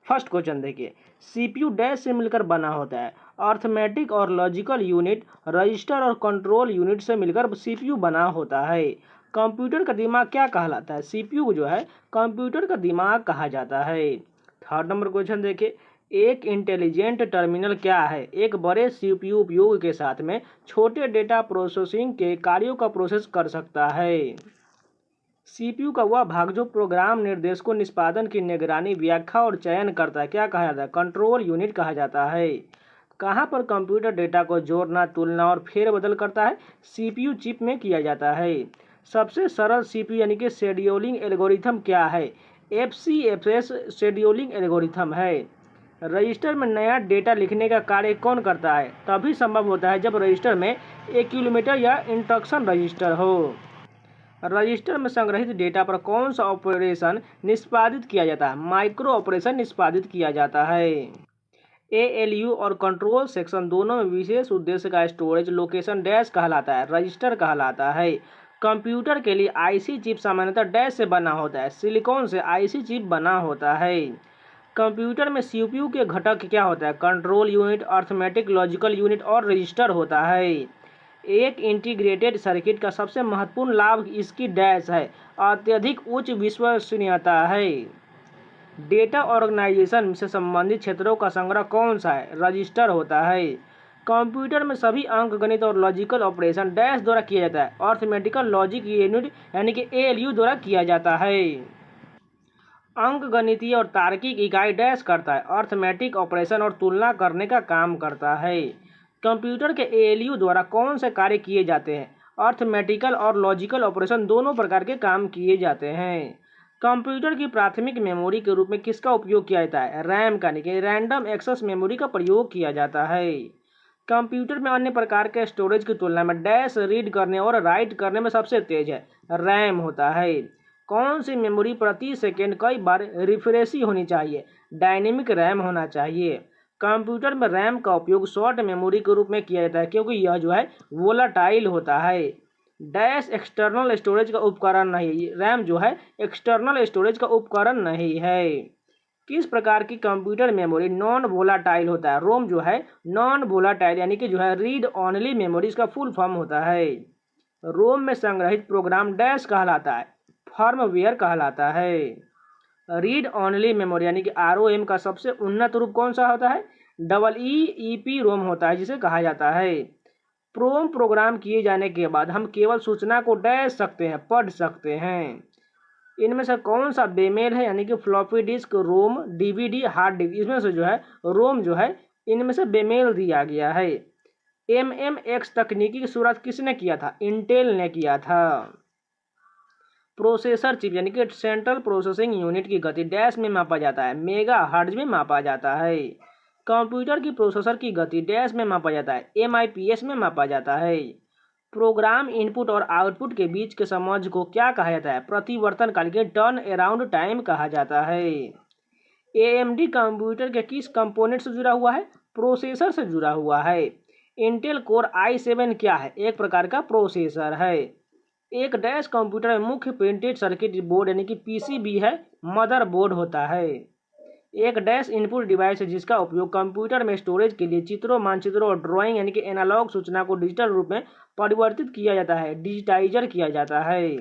First question देखिए, CPU dash से मिलकर बना होता है। अर्थमेटिक और लॉजिकल यूनिट, रजिस्टर और कंट्रोल यूनिट से मिलकर सीपीयू बना होता है। कंप्यूटर का दिमाग क्या कहलाता है? सीपीयू जो है कंप्यूटर का दिमाग कहा जाता है। थर्ड नंबर क्वेश्चन देखिए, एक इंटेलिजेंट टर्मिनल क्या है? एक बड़े सीपीयू उपयोग के साथ में छोटे डेटा प्रोसेसिंग के कार्यों का प्रोसेस कर सकता है। सीपीयू का वह भाग जो प्रोग्राम निर्देशों निष्पादन की निगरानी, व्याख्या और चयन करता है क्या कहा जाता है? कंट्रोल यूनिट कहा जाता है। कहाँ पर कंप्यूटर डेटा को जोड़ना, तुलना और फेरबदल करता है? सीपीयू चिप में किया जाता है। सबसे सरल सीपीयू यानी कि शेड्यूलिंग एल्गोरिथम क्या है? एफसीएफएस शेड्यूलिंग एल्गोरिथम है। रजिस्टर में नया डेटा लिखने का कार्य कौन करता है? तभी संभव होता है जब रजिस्टर में एक्यूमुलेटर या इंस्ट्रक्शन रजिस्टर हो। रजिस्टर में संग्रहित डेटा पर कौन सा ऑपरेशन निष्पादित किया जाता है? माइक्रो ऑपरेशन निष्पादित किया जाता है। एएलयू और कंट्रोल सेक्शन दोनों में विशेष उद्देश्य का स्टोरेज लोकेशन डैश कहलाता है, रजिस्टर कहलाता है। कंप्यूटर के लिए आईसी चिप सामान्यतः डैश से बना होता है, सिलिकॉन से आईसी चिप बना होता है। कंप्यूटर में सीपीयू के घटक क्या होता है? Control unit, arithmetic, logical unit और रजिस्टर होता है। एक इंटीग्रेटेड सर्किट का सबसे महत्वपूर्ण लाभ इसकी डैश है, अत्यधिक उच्च विश्वसनीयता है। डेटा ऑर्गेनाइजेशन से संबंधित क्षेत्रों का संग्रह कौन सा है? रजिस्टर होता है। कंप्यूटर में सभी अंकगणित और लॉजिकल ऑपरेशन डैश द्वारा किया जाता है, अर्थमेटिकल लॉजिक यूनिट यानी कि एएलयू द्वारा किया जाता है। अंकगणितीय और तार्किक इकाई डैश करता है, अर्थमेटिक ऑपरेशन और तुलना करने का काम करता है। कंप्यूटर के एएलयू द्वारा कौन से कार्य किए जाते हैं? अर्थमेटिकल और लॉजिकल ऑपरेशन दोनों प्रकार के काम किए जाते हैं। कंप्यूटर की प्राथमिक मेमोरी के रूप में किसका उपयोग किया जाता है? रैम का यानी कि रैंडम एक्सेस मेमोरी का प्रयोग किया जाता है। कंप्यूटर में अन्य प्रकार के स्टोरेज की तुलना में डैश रीड करने और राइट करने में सबसे तेज है, रैम होता है। कौन सी मेमोरी प्रति सेकेंड कई बार रिफ्रेश होनी चाहिए? डायनेमिक रैम होना चाहिए। कंप्यूटर में रैम का उपयोग शॉर्ट मेमोरी के रूप में किया जाता है क्योंकि यह जो है वोलाटाइल होता है। डैश एक्सटर्नल स्टोरेज का उपकरण नहीं, रैम जो है एक्सटर्नल स्टोरेज का उपकरण नहीं है। किस प्रकार की कंप्यूटर मेमोरी नॉन वोलाटाइल होता है? रोम जो है नॉन वोलाटाइल यानी कि जो है रीड ऑनली मेमोरी, इसका फुल फॉर्म होता है। रोम में संग्रहित प्रोग्राम डैश कहलाता है, फर्मवेयर कहलाता है। रीड ऑनली मेमोरी यानी कि आरओएम का सबसे उन्नत रूप कौन सा होता है? डबल ईपी रोम होता है जिसे कहा जाता है। प्रोम प्रोग्राम किए जाने के बाद हम केवल सूचना को डैश सकते हैं, पढ़ सकते हैं। इनमें से कौन सा बेमेल है यानी कि फ्लॉपी डिस्क, रोम, डीवीडी, हार्ड डिस्क? इसमें से जो है रोम जो है इनमें से बेमेल दिया गया है। एमएमएक्स तकनीकी की शुरुआत किसने किया था? इंटेल ने किया था। प्रोसेसर चिप यानी कि सेंट्रल प्रोसेसिंग यूनिट की गति डैश में मापा जाता है, मेगा हर्ट्ज में मापा जाता है। कंप्यूटर की प्रोसेसर की गति डैश में मापा जाता है, एमआईपीएस में मापा जाता है। प्रोग्राम इनपुट और आउटपुट के बीच के समझ को क्या कहा जाता है? प्रतिवर्तन काल के टर्न अराउंड टाइम कहा जाता है। एएमडी कंप्यूटर के किस कंपोनेंट से जुड़ा हुआ है? प्रोसेसर से जुड़ा हुआ है। इंटेल कोर i7 क्या है? एक प्रकार का प्रोसेसर है। एक डैश कंप्यूटर में मुख्य प्रिंटेड सर्किट बोर्ड यानी कि पीसीबी है, मदरबोर्ड होता है। एक डैश इनपुट डिवाइस है जिसका उपयोग कंप्यूटर में स्टोरेज के लिए चित्रों, मानचित्रों और ड्राइंग यानी कि एनालॉग सूचना को डिजिटल रूप में परिवर्तित किया जाता है, डिजिटाइजर किया जाता है।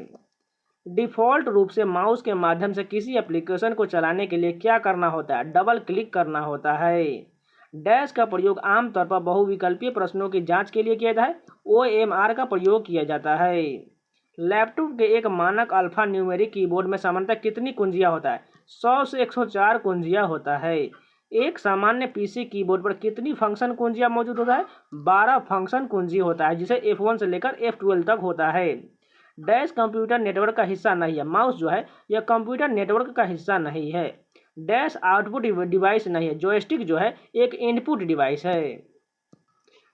डिफ़ॉल्ट रूप से माउस के माध्यम से किसी एप्लीकेशन को चलाने के लिए क्या करना होता है? डबल क्लिक करना होता है। डैश का प्रयोग आमतौर पर बहुविकल्पीय प्रश्नों की जांच के लिए किया जाता है, ओएमआर का प्रयोग किया जाता है। लैपटॉप के एक मानक अल्फा न्यूमेरिक कीबोर्ड में सामान्यतः कितनी कुंजियां होता है? 100 से 104 कुंजियां होता है। एक सामान्य पीसी कीबोर्ड पर कितनी फंक्शन कुंजियां मौजूद होता है? 12 फंक्शन कुंजी होता है जिसे F1 से लेकर F12 तक होता है। डैश कंप्यूटर नेटवर्क का हिस्सा नहीं है, माउस जो है यह कंप्यूटर नेटवर्क का हिस्सा नहीं है। डैश आउटपुट डिवाइस नहीं है, जॉयस्टिक जो है एक इनपुट डिवाइस है।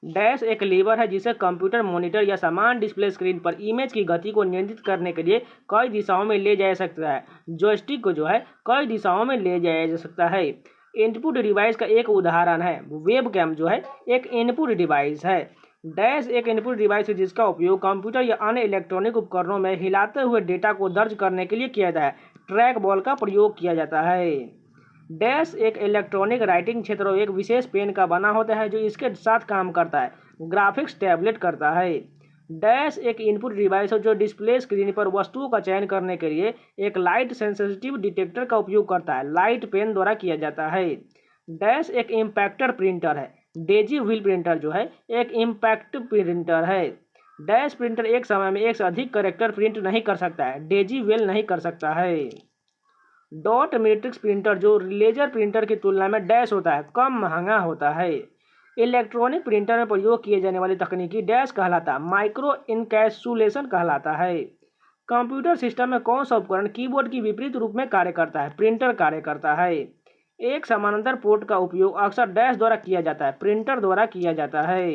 डैश एक लीवर है जिसे कंप्यूटर मॉनिटर या समान डिस्प्ले स्क्रीन पर इमेज की गति को नियंत्रित करने के लिए कई दिशाओं में ले जाया जा सकता है। जॉयस्टिक को जो है कई दिशाओं में ले जाया जा सकता है। इनपुट डिवाइस का एक उदाहरण है वेबकैम जो है एक इनपुट डिवाइस है। डैश एक इनपुट डिवाइस है जिसका उपयोग कंप्यूटर या अन्य इलेक्ट्रॉनिक उपकरणों में हिलाते हुए डेटा को दर्ज करने के लिए किया जाता है। ट्रैक बॉल का प्रयोग किया जाता है। डैश एक इलेक्ट्रॉनिक राइटिंग क्षेत्र और एक विशेष पेन का बना होता है जो इसके साथ काम करता है। ग्राफिक्स टैबलेट करता है। डैश एक इनपुट डिवाइस है जो डिस्प्ले स्क्रीन पर वस्तुओं का चयन करने के लिए एक लाइट सेंसिटिव डिटेक्टर का उपयोग करता है। लाइट पेन द्वारा किया जाता है। डैश एक इम्पैक्टर प्रिंटर है। डेजी व्हील प्रिंटर जो है एक इम्पैक्ट प्रिंटर है। डैश प्रिंटर एक समय में एक से अधिक कैरेक्टर प्रिंट नहीं कर सकता है। डेजी व्हील नहीं कर सकता है। डॉट मैट्रिक्स प्रिंटर जो लेजर प्रिंटर की तुलना में डैश होता है कम महंगा होता है। इलेक्ट्रॉनिक प्रिंटर में प्रयोग किए जाने वाली तकनीकी डैश कहलाता है। माइक्रो इनकैप्सुलेशन कहलाता है। कंप्यूटर सिस्टम में कौन सा उपकरण कीबोर्ड की विपरीत रूप में कार्य करता है? प्रिंटर कार्य करता है। एक समानांतर पोर्ट का उपयोग अक्सर डैश द्वारा किया जाता है। प्रिंटर द्वारा किया जाता है।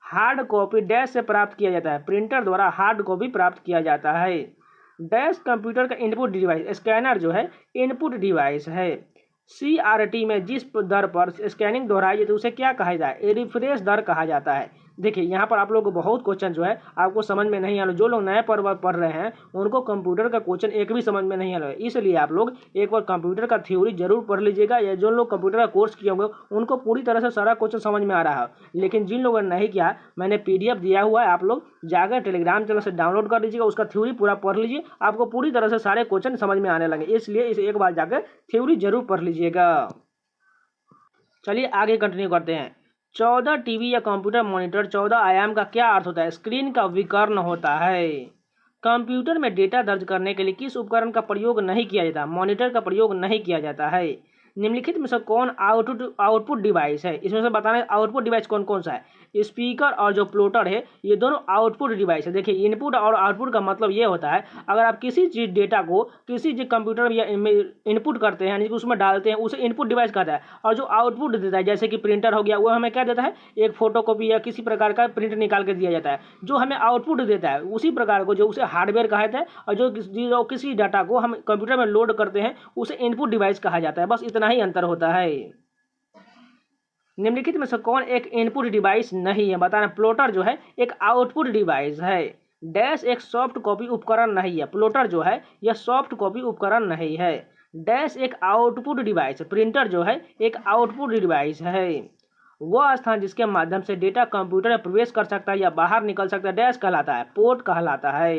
हार्ड कॉपी डैश से प्राप्त किया जाता है। प्रिंटर द्वारा हार्ड कॉपी प्राप्त किया जाता है। डैश कंप्यूटर का इनपुट डिवाइस स्कैनर जो है इनपुट डिवाइस है। CRT में जिस दर पर स्कैनिंग दोहराई जाती है उसे क्या कहा जाता है? रिफ्रेश दर कहा जाता है। देखिए यहाँ पर आप लोगों को बहुत क्वेश्चन जो है आपको समझ में नहीं आ रहा। जो लोग नए पढ़ रहे हैं उनको कंप्यूटर का क्वेश्चन एक भी समझ में नहीं आ रहा है। इसलिए आप लोग एक बार कंप्यूटर का थ्योरी जरूर पढ़ लीजिएगा। या जो लोग कंप्यूटर का कोर्स किए होंगे उनको पूरी तरह से सारा क्वेश्चन समझ में आ रहा है। लेकिन जिन लोगों ने नहीं किया मैंने PDF दिया हुआ है, आप लोग जाकर टेलीग्राम चैनल से डाउनलोड कर लीजिएगा। उसका थ्योरी पूरा पढ़ लीजिए, आपको पूरी तरह से सारे क्वेश्चन समझ में आने लगे। इसलिए इसे एक बार जाकर थ्योरी जरूर पढ़ लीजिएगा। चलिए आगे कंटिन्यू करते हैं। 14 टीवी या कंप्यूटर मॉनिटर 14 आयाम का क्या अर्थ होता है? स्क्रीन का विकर्ण होता है। कंप्यूटर में डेटा दर्ज करने के लिए किस उपकरण का प्रयोग नहीं किया जाता? मॉनिटर का प्रयोग नहीं किया जाता है। निम्नलिखित में से कौन आउटपुट डिवाइस है? इसमें से बताना आउटपुट डिवाइस कौन कौन सा है। स्पीकर और जो प्लॉटर है ये दोनों आउटपुट डिवाइस है। देखिए इनपुट और आउटपुट का मतलब ये होता है अगर आप किसी चीज डेटा को किसी कंप्यूटर या इनपुट करते हैं यानी कि उसमें डालते हैं उसे इनपुट डिवाइस कहता है। और जो आउटपुट देता है जैसे कि प्रिंटर हो गया वो हमें क्या देता है? एक फोटोकॉपी या किसी प्रकार का प्रिंट निकाल के दिया जाता है। जो हमें आउटपुट देता है उसी प्रकार को जो उसे हार्डवेयर कहा जाता है और जो किसी डाटा को हम कंप्यूटर में लोड करते हैं उसे इनपुट डिवाइस कहा जाता है। बस इतना ही अंतर होता है। निम्नलिखित में से कौन एक इनपुट डिवाइस नहीं है? बताना। प्लॉटर जो है एक आउटपुट डिवाइस है। डैश एक सॉफ्ट कॉपी उपकरण नहीं है। प्लॉटर जो है यह सॉफ्ट कॉपी उपकरण नहीं है। डैश एक आउटपुट डिवाइस है। प्रिंटर जो है एक आउटपुट डिवाइस है। वह स्थान जिसके माध्यम से डेटा कंप्यूटर में प्रवेश कर सकता है या बाहर निकल सकता है डैश कहलाता है। पोर्ट कहलाता है।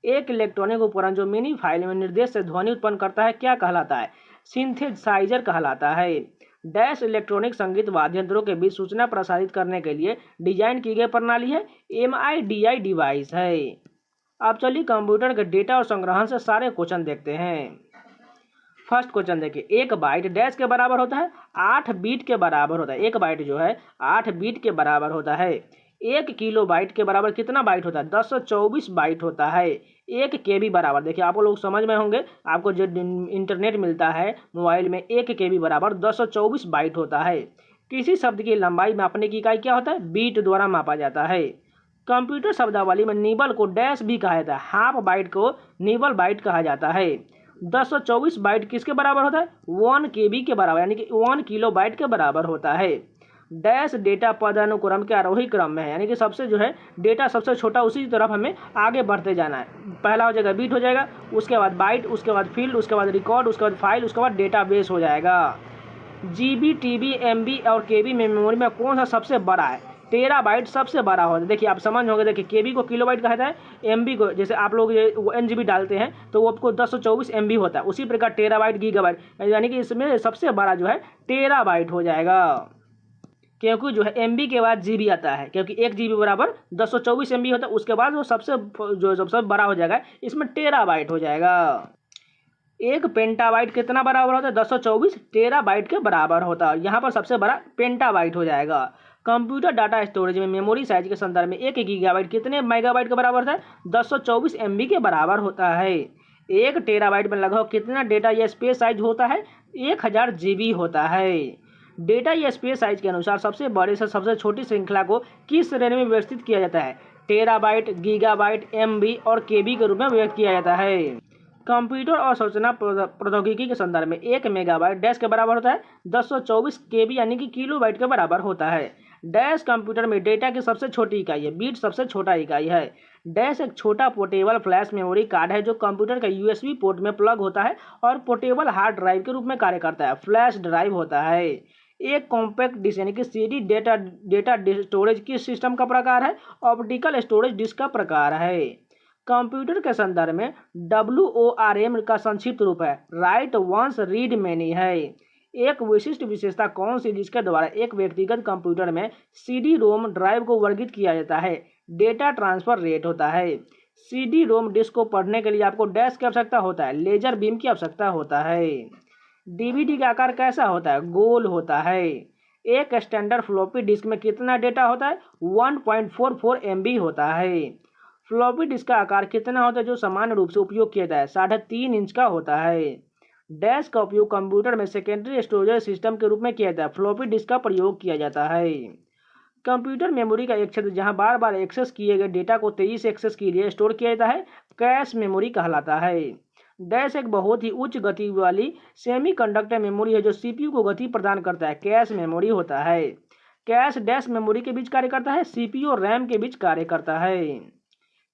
एक इलेक्ट्रॉनिक उपकरण जो मिनी फाइल में निर्देश से ध्वनि उत्पन्न करता है क्या कहलाता है? सिंथेसाइजर कहलाता है। डैश इलेक्ट्रॉनिक संगीत वाद्य यंत्रों के बीच सूचना प्रसारित करने के लिए डिजाइन की गई प्रणाली है। MIDI डिवाइस है। अब चलिए कंप्यूटर के डेटा और संग्रहण से सारे क्वेश्चन देखते हैं। फर्स्ट क्वेश्चन देखिए, एक बाइट डैश के बराबर होता है 8 बीट के बराबर होता है। एक बाइट जो है 8 बीट के बराबर होता है। 1 किलो बाइट के बराबर कितना बाइट होता है? 1024 बाइट होता है। 1 KB बराबर, देखिए आप लोग समझ में होंगे, आपको जो इंटरनेट मिलता है मोबाइल में 1 KB बराबर 1024 बाइट होता है। किसी शब्द की लंबाई मापने की इकाई क्या होता है? बीट द्वारा मापा जाता है। कंप्यूटर शब्दावली में निबल को डैश भी कहा जाता है। हाफ बाइट को निबल बाइट कहा जाता है। 1024 बाइट किसके बराबर होता है? 1 KB के बराबर यानी कि 1 किलो बाइट के बराबर होता है। डैश डेटा पदानुक्रम के आरोही क्रम में है यानी कि सबसे जो है डेटा सबसे छोटा उसी तरफ हमें आगे बढ़ते जाना है। पहला हो जाएगा बीट हो जाएगा, उसके बाद बाइट, उसके बाद फील्ड, उसके बाद रिकॉर्ड, उसके बाद फाइल, उसके बाद डेटाबेस हो जाएगा। GB, TB, MB और KB में मेमोरी में कौन सा सबसे बड़ा है? टेराबाइट सबसे बड़ा होता है। देखिए आप समझ होंगे, देखिए KB को किलोबाइट कहता है, MB को जैसे आप लोग ये NGB डालते हैं तो वो आपको 1024 MB होता है। उसी प्रकार टेराबाइट गीगाबाइट यानी कि इसमें सबसे बड़ा जो है टेराबाइट हो जाएगा। क्योंकि जो है MB के बाद GB आता है, क्योंकि 1 GB बराबर 1024 MB होता है। उसके बाद वो सबसे बड़ा हो जाएगा, इसमें टेराबाइट हो जाएगा। एक पेंटाबाइट कितना बराबर होता है? 1024 टेराबाइट के बराबर होता है। यहाँ पर सबसे बड़ा पेंटाबाइट हो जाएगा। कंप्यूटर डाटा स्टोरेज में मेमोरी साइज के संदर्भ में 1 गीगाबाइट कितने मेगाबाइट के बराबर होता है? 1024 MB के बराबर होता है। 1 टेराबाइट में लगभग कितना डेटा या स्पेस साइज होता है? 1000 GB होता है। डेटा या स्पेस साइज के अनुसार सबसे बड़े से सबसे छोटी श्रृंखला को किस श्रेणी में व्यवस्थित किया जाता है? टेराबाइट, गीगाबाइट, MB और KB के रूप में व्यक्त किया जाता है। कंप्यूटर और सूचना प्रौद्योगिकी के संदर्भ में 1 मेगाबाइट डैश के बराबर होता है 1024 KB यानी कि किलोबाइट के बराबर होता है। डैश कंप्यूटर में डेटा की सबसे छोटी इकाई है। बीट सबसे छोटा इकाई है। डैश एक छोटा पोर्टेबल फ्लैश मेमोरी कार्ड है जो कंप्यूटर का यूएसबी पोर्ट में प्लग होता है और पोर्टेबल हार्ड ड्राइव के रूप में कार्य करता है। फ्लैश ड्राइव होता है एक कॉम्पैक्ट डिस्क यानी कि सीडी डेटा स्टोरेज किस सिस्टम का प्रकार है? ऑप्टिकल स्टोरेज डिस्क का प्रकार है। कंप्यूटर के संदर्भ में WORM का संक्षिप्त रूप है राइट वंस रीड मेनी है। एक विशिष्ट विशेषता कौन सी जिसके द्वारा एक व्यक्तिगत कंप्यूटर में सीडी रोम ड्राइव को वर्गीकृत किया जाता है? डेटा ट्रांसफर रेट होता है। सीडी रोम डिस्क को पढ़ने के लिए आपको डैश की आवश्यकता होता है, लेजर बीम की आवश्यकता होता है। डीवीडी का आकार कैसा होता है? गोल होता है। एक स्टैंडर्ड फ्लॉपी डिस्क में कितना डेटा होता है? 1.44 MB होता है। फ्लॉपी डिस्क का आकार कितना होता है जो सामान्य रूप से उपयोग किया जाता है? 3.5 इंच का होता है। डैश का उपयोग कंप्यूटर में सेकेंडरी स्टोरेज सिस्टम के रूप में किया जाता है। फ्लॉपी डिस्क का प्रयोग किया जाता है। कंप्यूटर मेमोरी का एक क्षेत्र जहां बार बार एक्सेस किए गए डेटा को तेजी से एक्सेस के लिए स्टोर किया जाता है कैश मेमोरी कहलाता है। डैश एक बहुत ही उच्च गति वाली सेमीकंडक्टर मेमोरी है जो सीपीयू को गति प्रदान करता है। कैश मेमोरी होता है। कैश डैश मेमोरी के बीच कार्य करता है, सीपीयू और रैम के बीच कार्य करता है।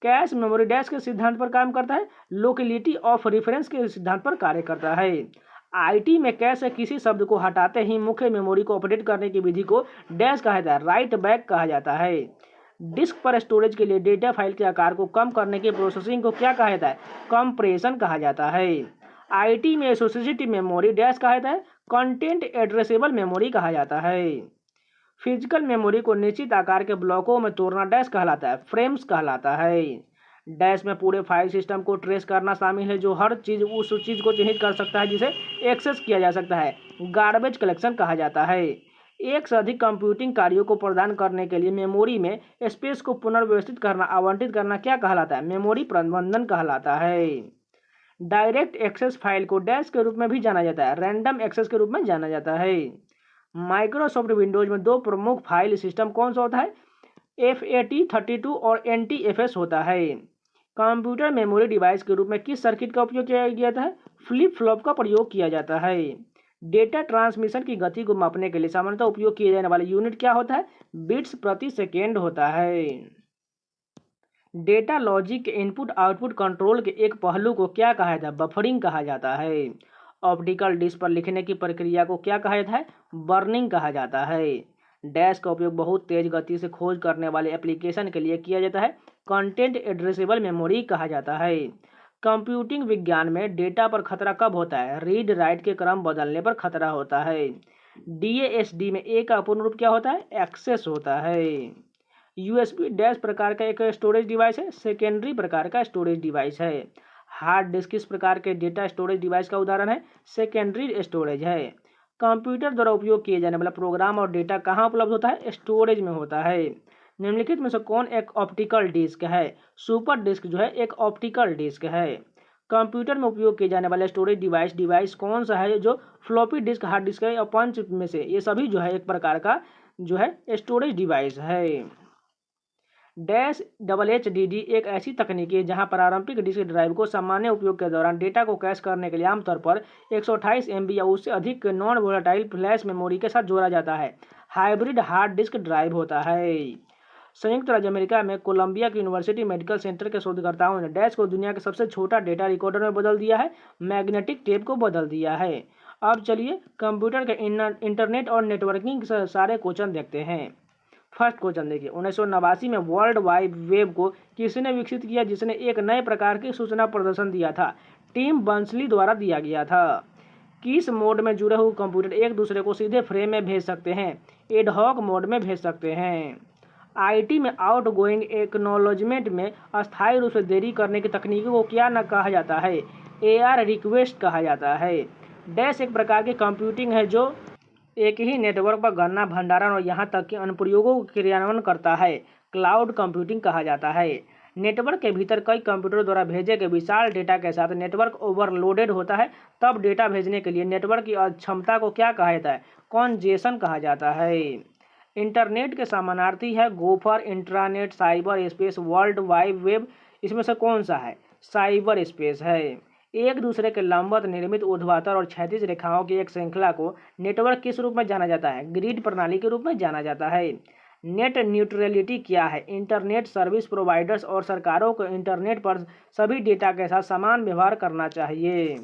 कैश मेमोरी डैश के सिद्धांत पर काम करता है, लोकेलिटी ऑफ रेफरेंस के सिद्धांत पर कार्य करता है। आईटी में कैश से किसी शब्द को हटाते ही मुख्य मेमोरी को अपडेट करने की विधि को डैश कहा जाता है, राइट बैक कहा जाता है। डिस्क पर स्टोरेज के लिए डेटा फाइल के आकार को कम करने की प्रोसेसिंग को क्या कहा जाता है? कंप्रेशन कहा जाता है। आईटी में एसोसिएटिव मेमोरी डैश कहा जाता है, कंटेंट एड्रेसेबल मेमोरी कहा जाता है। फिजिकल मेमोरी को निश्चित आकार के ब्लॉकों में तोड़ना डैश कहलाता है, फ्रेम्स कहलाता है। डैश में पूरे फाइल सिस्टम को ट्रेस करना शामिल है जो हर चीज उस चीज को चिन्हित कर सकता है जिसे एक्सेस किया जा सकता है, गार्बेज कलेक्शन कहा जाता है। एक से अधिक कंप्यूटिंग कार्यों को प्रदान करने के लिए मेमोरी में स्पेस को पुनर्व्यवस्थित करना आवंटित करना क्या कहलाता है? मेमोरी प्रबंधन कहलाता है। डायरेक्ट एक्सेस फाइल को डैश के रूप में भी जाना जाता है, रैंडम एक्सेस के रूप में जाना जाता है। माइक्रोसॉफ्ट विंडोज में दो प्रमुख फाइल सिस्टम कौन सा होता है? FAT32 और NTFS होता है। कंप्यूटर मेमोरी डिवाइस के रूप में किस सर्किट का उपयोग किया जाता है? फ्लिप फ्लॉप का प्रयोग किया जाता है। डेटा ट्रांसमिशन की गति को मापने के लिए सामान्यतः उपयोग किए जाने वाले यूनिट क्या होता है? बिट्स प्रति सेकेंड होता है। डेटा लॉजिक के इनपुट आउटपुट कंट्रोल के एक पहलू को क्या कहा जाता है? बफरिंग कहा जाता है। ऑप्टिकल डिस्क पर लिखने की प्रक्रिया को क्या कहा जाता है? बर्निंग कहा जाता है। डैश का उपयोग बहुत तेज गति से खोज करने वाले एप्लीकेशन के लिए किया जाता है, कंटेंट एड्रेसेबल मेमोरी कहा जाता है। कंप्यूटिंग विज्ञान में डेटा पर खतरा कब होता है? रीड राइट के क्रम बदलने पर खतरा होता है। DASD में ए का पूर्ण रूप क्या होता है? एक्सेस होता है। USB डैश प्रकार का एक स्टोरेज डिवाइस है, सेकेंडरी प्रकार का स्टोरेज डिवाइस है। हार्ड डिस्क किस प्रकार के डेटा स्टोरेज डिवाइस का उदाहरण है? सेकेंडरी स्टोरेज है। कंप्यूटर द्वारा उपयोग किए जाने वाला प्रोग्राम और डेटा कहाँ उपलब्ध होता है? स्टोरेज में होता है। निम्नलिखित में से कौन एक ऑप्टिकल डिस्क है? सुपर डिस्क जो है एक ऑप्टिकल डिस्क है। कंप्यूटर में उपयोग किए जाने वाले स्टोरेज डिवाइस कौन सा है जो फ्लॉपी डिस्क, हार्ड डिस्क है और पंच में से ये सभी जो है एक प्रकार का जो है स्टोरेज डिवाइस है। HDD एक ऐसी तकनीक है जहां पारंपरिक डिस्क ड्राइव को सामान्य उपयोग के दौरान डेटा को कैश करने के लिए आमतौर पर 128 MB या उससे अधिक नॉन वोलेटाइल फ्लैश मेमोरी के साथ जोड़ा जाता है। हाइब्रिड हार्ड डिस्क ड्राइव होता है। संयुक्त राज्य अमेरिका में कोलंबिया की यूनिवर्सिटी मेडिकल सेंटर के शोधकर्ताओं ने डैश को दुनिया के सबसे छोटा डेटा रिकॉर्डर में बदल दिया है, मैग्नेटिक टेप को बदल दिया है। अब चलिए कंप्यूटर के इंटरनेट और नेटवर्किंग से सारे क्वेश्चन देखते हैं। फर्स्ट क्वेश्चन देखिए, 1989 में वर्ल्ड वाइड वेब को किसने विकसित किया जिसने एक नए प्रकार की सूचना प्रदर्शन दिया था? टिम बर्नर्स द्वारा दिया गया था। किस मोड में जुड़े हुए कंप्यूटर एक दूसरे को सीधे फ्रेम में भेज सकते हैं? एडहॉक मोड में भेज सकते हैं। आईटी में आउटगोइंग एक्नॉलेजमेंट में अस्थायी रूप से देरी करने की तकनीकों को क्या न कहा जाता है? AR रिक्वेस्ट कहा जाता है। डैश एक प्रकार की कंप्यूटिंग है जो एक ही नेटवर्क पर गणना, भंडारण और यहाँ तक कि अनुप्रयोगों को क्रियान्वयन करता है। क्लाउड कंप्यूटिंग कहा जाता है। नेटवर्क के भीतर कई कंप्यूटर द्वारा भेजे गए विशाल डेटा के साथ नेटवर्क ओवरलोडेड होता है, तब डेटा भेजने के लिए नेटवर्क की अक्षमता को क्या कहा जाता है? कॉन्जेशन कहा जाता है। इंटरनेट के समानार्थी है gopher, intranet, cyber space, world wide web. इसमें से कौन सा है? साइबर स्पेस है। एक दूसरे के लंबवत निर्मित ऊर्ध्वाधर और क्षैतिज रेखाओं की एक श्रृंखला को नेटवर्क किस रूप में जाना जाता है? ग्रिड प्रणाली के रूप में जाना जाता है। नेट न्यूट्रलिटी क्या है? इंटरनेट सर्विस प्रोवाइडर्स और सरकारों को इंटरनेट पर सभी डेटा के साथ समान व्यवहार करना चाहिए।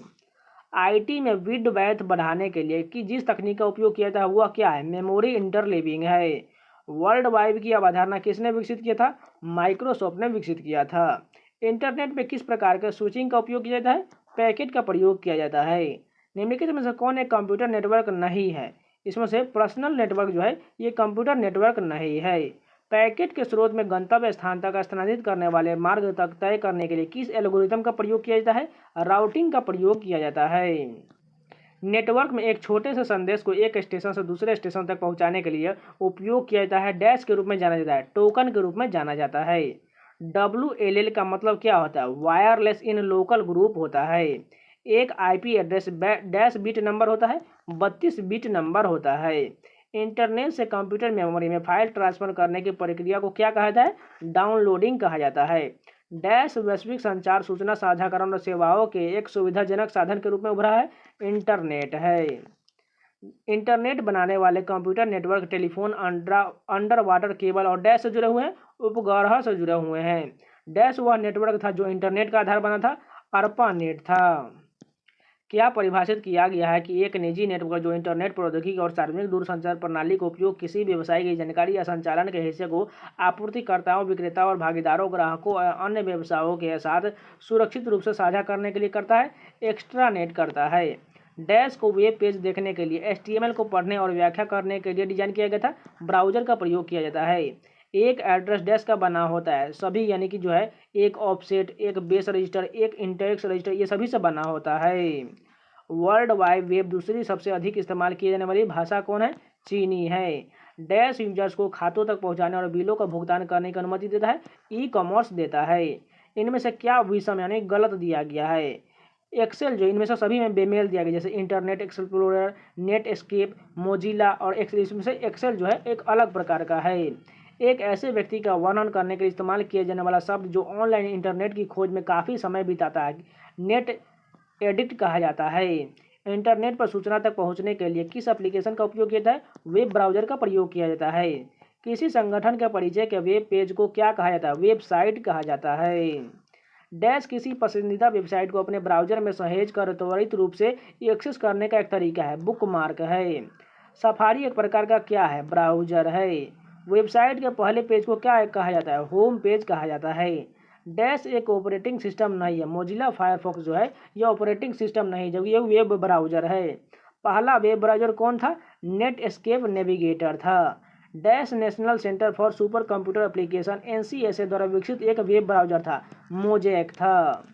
आईटी में विड्थ बढ़ाने के लिए कि जिस तकनीक का उपयोग किया जाता है वह क्या है? मेमोरी इंटरलीविंग है। वर्ल्ड वाइड की अवधारणा किसने विकसित किया था? माइक्रोसॉफ्ट ने विकसित किया था। इंटरनेट में किस प्रकार के स्विचिंग का उपयोग किया जाता है? पैकेट का प्रयोग किया जाता है। निम्नलिखित में से कौन एक कंप्यूटर नेटवर्क नहीं है? इसमें से पर्सनल नेटवर्क जो है ये कंप्यूटर नेटवर्क नहीं है। पैकेट के स्रोत में गंतव्य स्थान तक स्थानांतरित करने वाले मार्ग तक तय करने के लिए किस एल्गोरिथम का प्रयोग किया जाता है? राउटिंग का प्रयोग किया जाता है। नेटवर्क में एक छोटे से संदेश को एक स्टेशन से दूसरे स्टेशन तक पहुंचाने के लिए उपयोग किया जाता है डैश के रूप में जाना जाता है, टोकन के रूप में जाना जाता है। WLL का मतलब क्या होता है? वायरलेस इन लोकल ग्रुप होता है। एक IP address dash bit number होता है, 32 बिट नंबर होता है। इंटरनेट से कंप्यूटर मेमोरी में फाइल ट्रांसफर करने की प्रक्रिया को क्या कहा जाता है? डाउनलोडिंग कहा जाता है। डैश वैश्विक संचार, सूचना साझाकरण और सेवाओं के एक सुविधाजनक साधन के रूप में उभरा है। इंटरनेट है। इंटरनेट बनाने वाले computer network telephone, under water cable और डैश से जुड़े हुए हैं, उपग्रह से जुड़े हुए हैं। डैश वह नेटवर्क था जो इंटरनेट का आधार बना था, अर्पानेट था। क्या परिभाषित किया गया है कि एक निजी नेटवर्क जो इंटरनेट प्रौद्योगिकी और सार्वजनिक दूरसंचार प्रणाली का उपयोग किसी व्यवसाय की जानकारी या संचालन के हिस्से को आपूर्तिकर्ताओं, विक्रेताओं और भागीदारों, ग्राहकों और अन्य व्यवसायों के साथ सुरक्षित रूप से साझा करने के लिए करता है? एक्स्ट्रानेट करता है। डैश को वेब पेज देखने के लिए, HTML को पढ़ने और व्याख्या करने के लिए डिजाइन किया गया था। ब्राउजर का प्रयोग किया जाता है। एक एड्रेस डैश का बना होता है सभी, यानी कि जो है एक ऑफसेट, एक बेस रजिस्टर, एक इंडेक्स रजिस्टर, ये सभी से बना होता है। वर्ल्ड वाइड वेब दूसरी सबसे अधिक इस्तेमाल की जाने वाली भाषा कौन है? चीनी है। डैश यूजर्स को खातों तक पहुंचाने और बिलों का भुगतान करने की अनुमति देता है? ई-कॉमर्स देता है। इनमें से क्या विषम यानी गलत दिया गया है? एक्सेल जो इनमें से सभी में बेमेल दिया गया, जैसे internet explorer, net escape, Mozilla और एक्सेल। इसमें से एक्सेल जो है एक अलग प्रकार का है। एक ऐसे व्यक्ति का वर्णन करने के लिए इस्तेमाल किया जाने वाला शब्द जो ऑनलाइन इंटरनेट की खोज में काफ़ी समय बिताता है, नेट एडिक्ट कहा जाता है। इंटरनेट पर सूचना तक पहुंचने के लिए किस एप्लीकेशन का उपयोग किया जाता है? वेब ब्राउज़र का प्रयोग किया जाता है। किसी संगठन के परिचय के वेब पेज को क्या कहा जाता है? वेबसाइट कहा जाता है। डैश किसी पसंदीदा वेबसाइट को अपने ब्राउज़र में सहेज कर त्वरित रूप से एक्सेस करने का एक तरीका है, बुकमार्क है। सफारी एक प्रकार का क्या है? ब्राउज़र है। वेबसाइट के पहले पेज को क्या कहा जाता है? होम पेज कहा जाता है। डैश एक ऑपरेटिंग सिस्टम नहीं है। मोजिला फायरफॉक्स जो है यह ऑपरेटिंग सिस्टम नहीं, जबकि यह वेब ब्राउज़र है। पहला वेब ब्राउज़र कौन था? नेट एस्केप नेविगेटर था। Dash national centre for super computer application NCSA द्वारा विकसित एक वेब ब्राउज़र था, मोजेक था।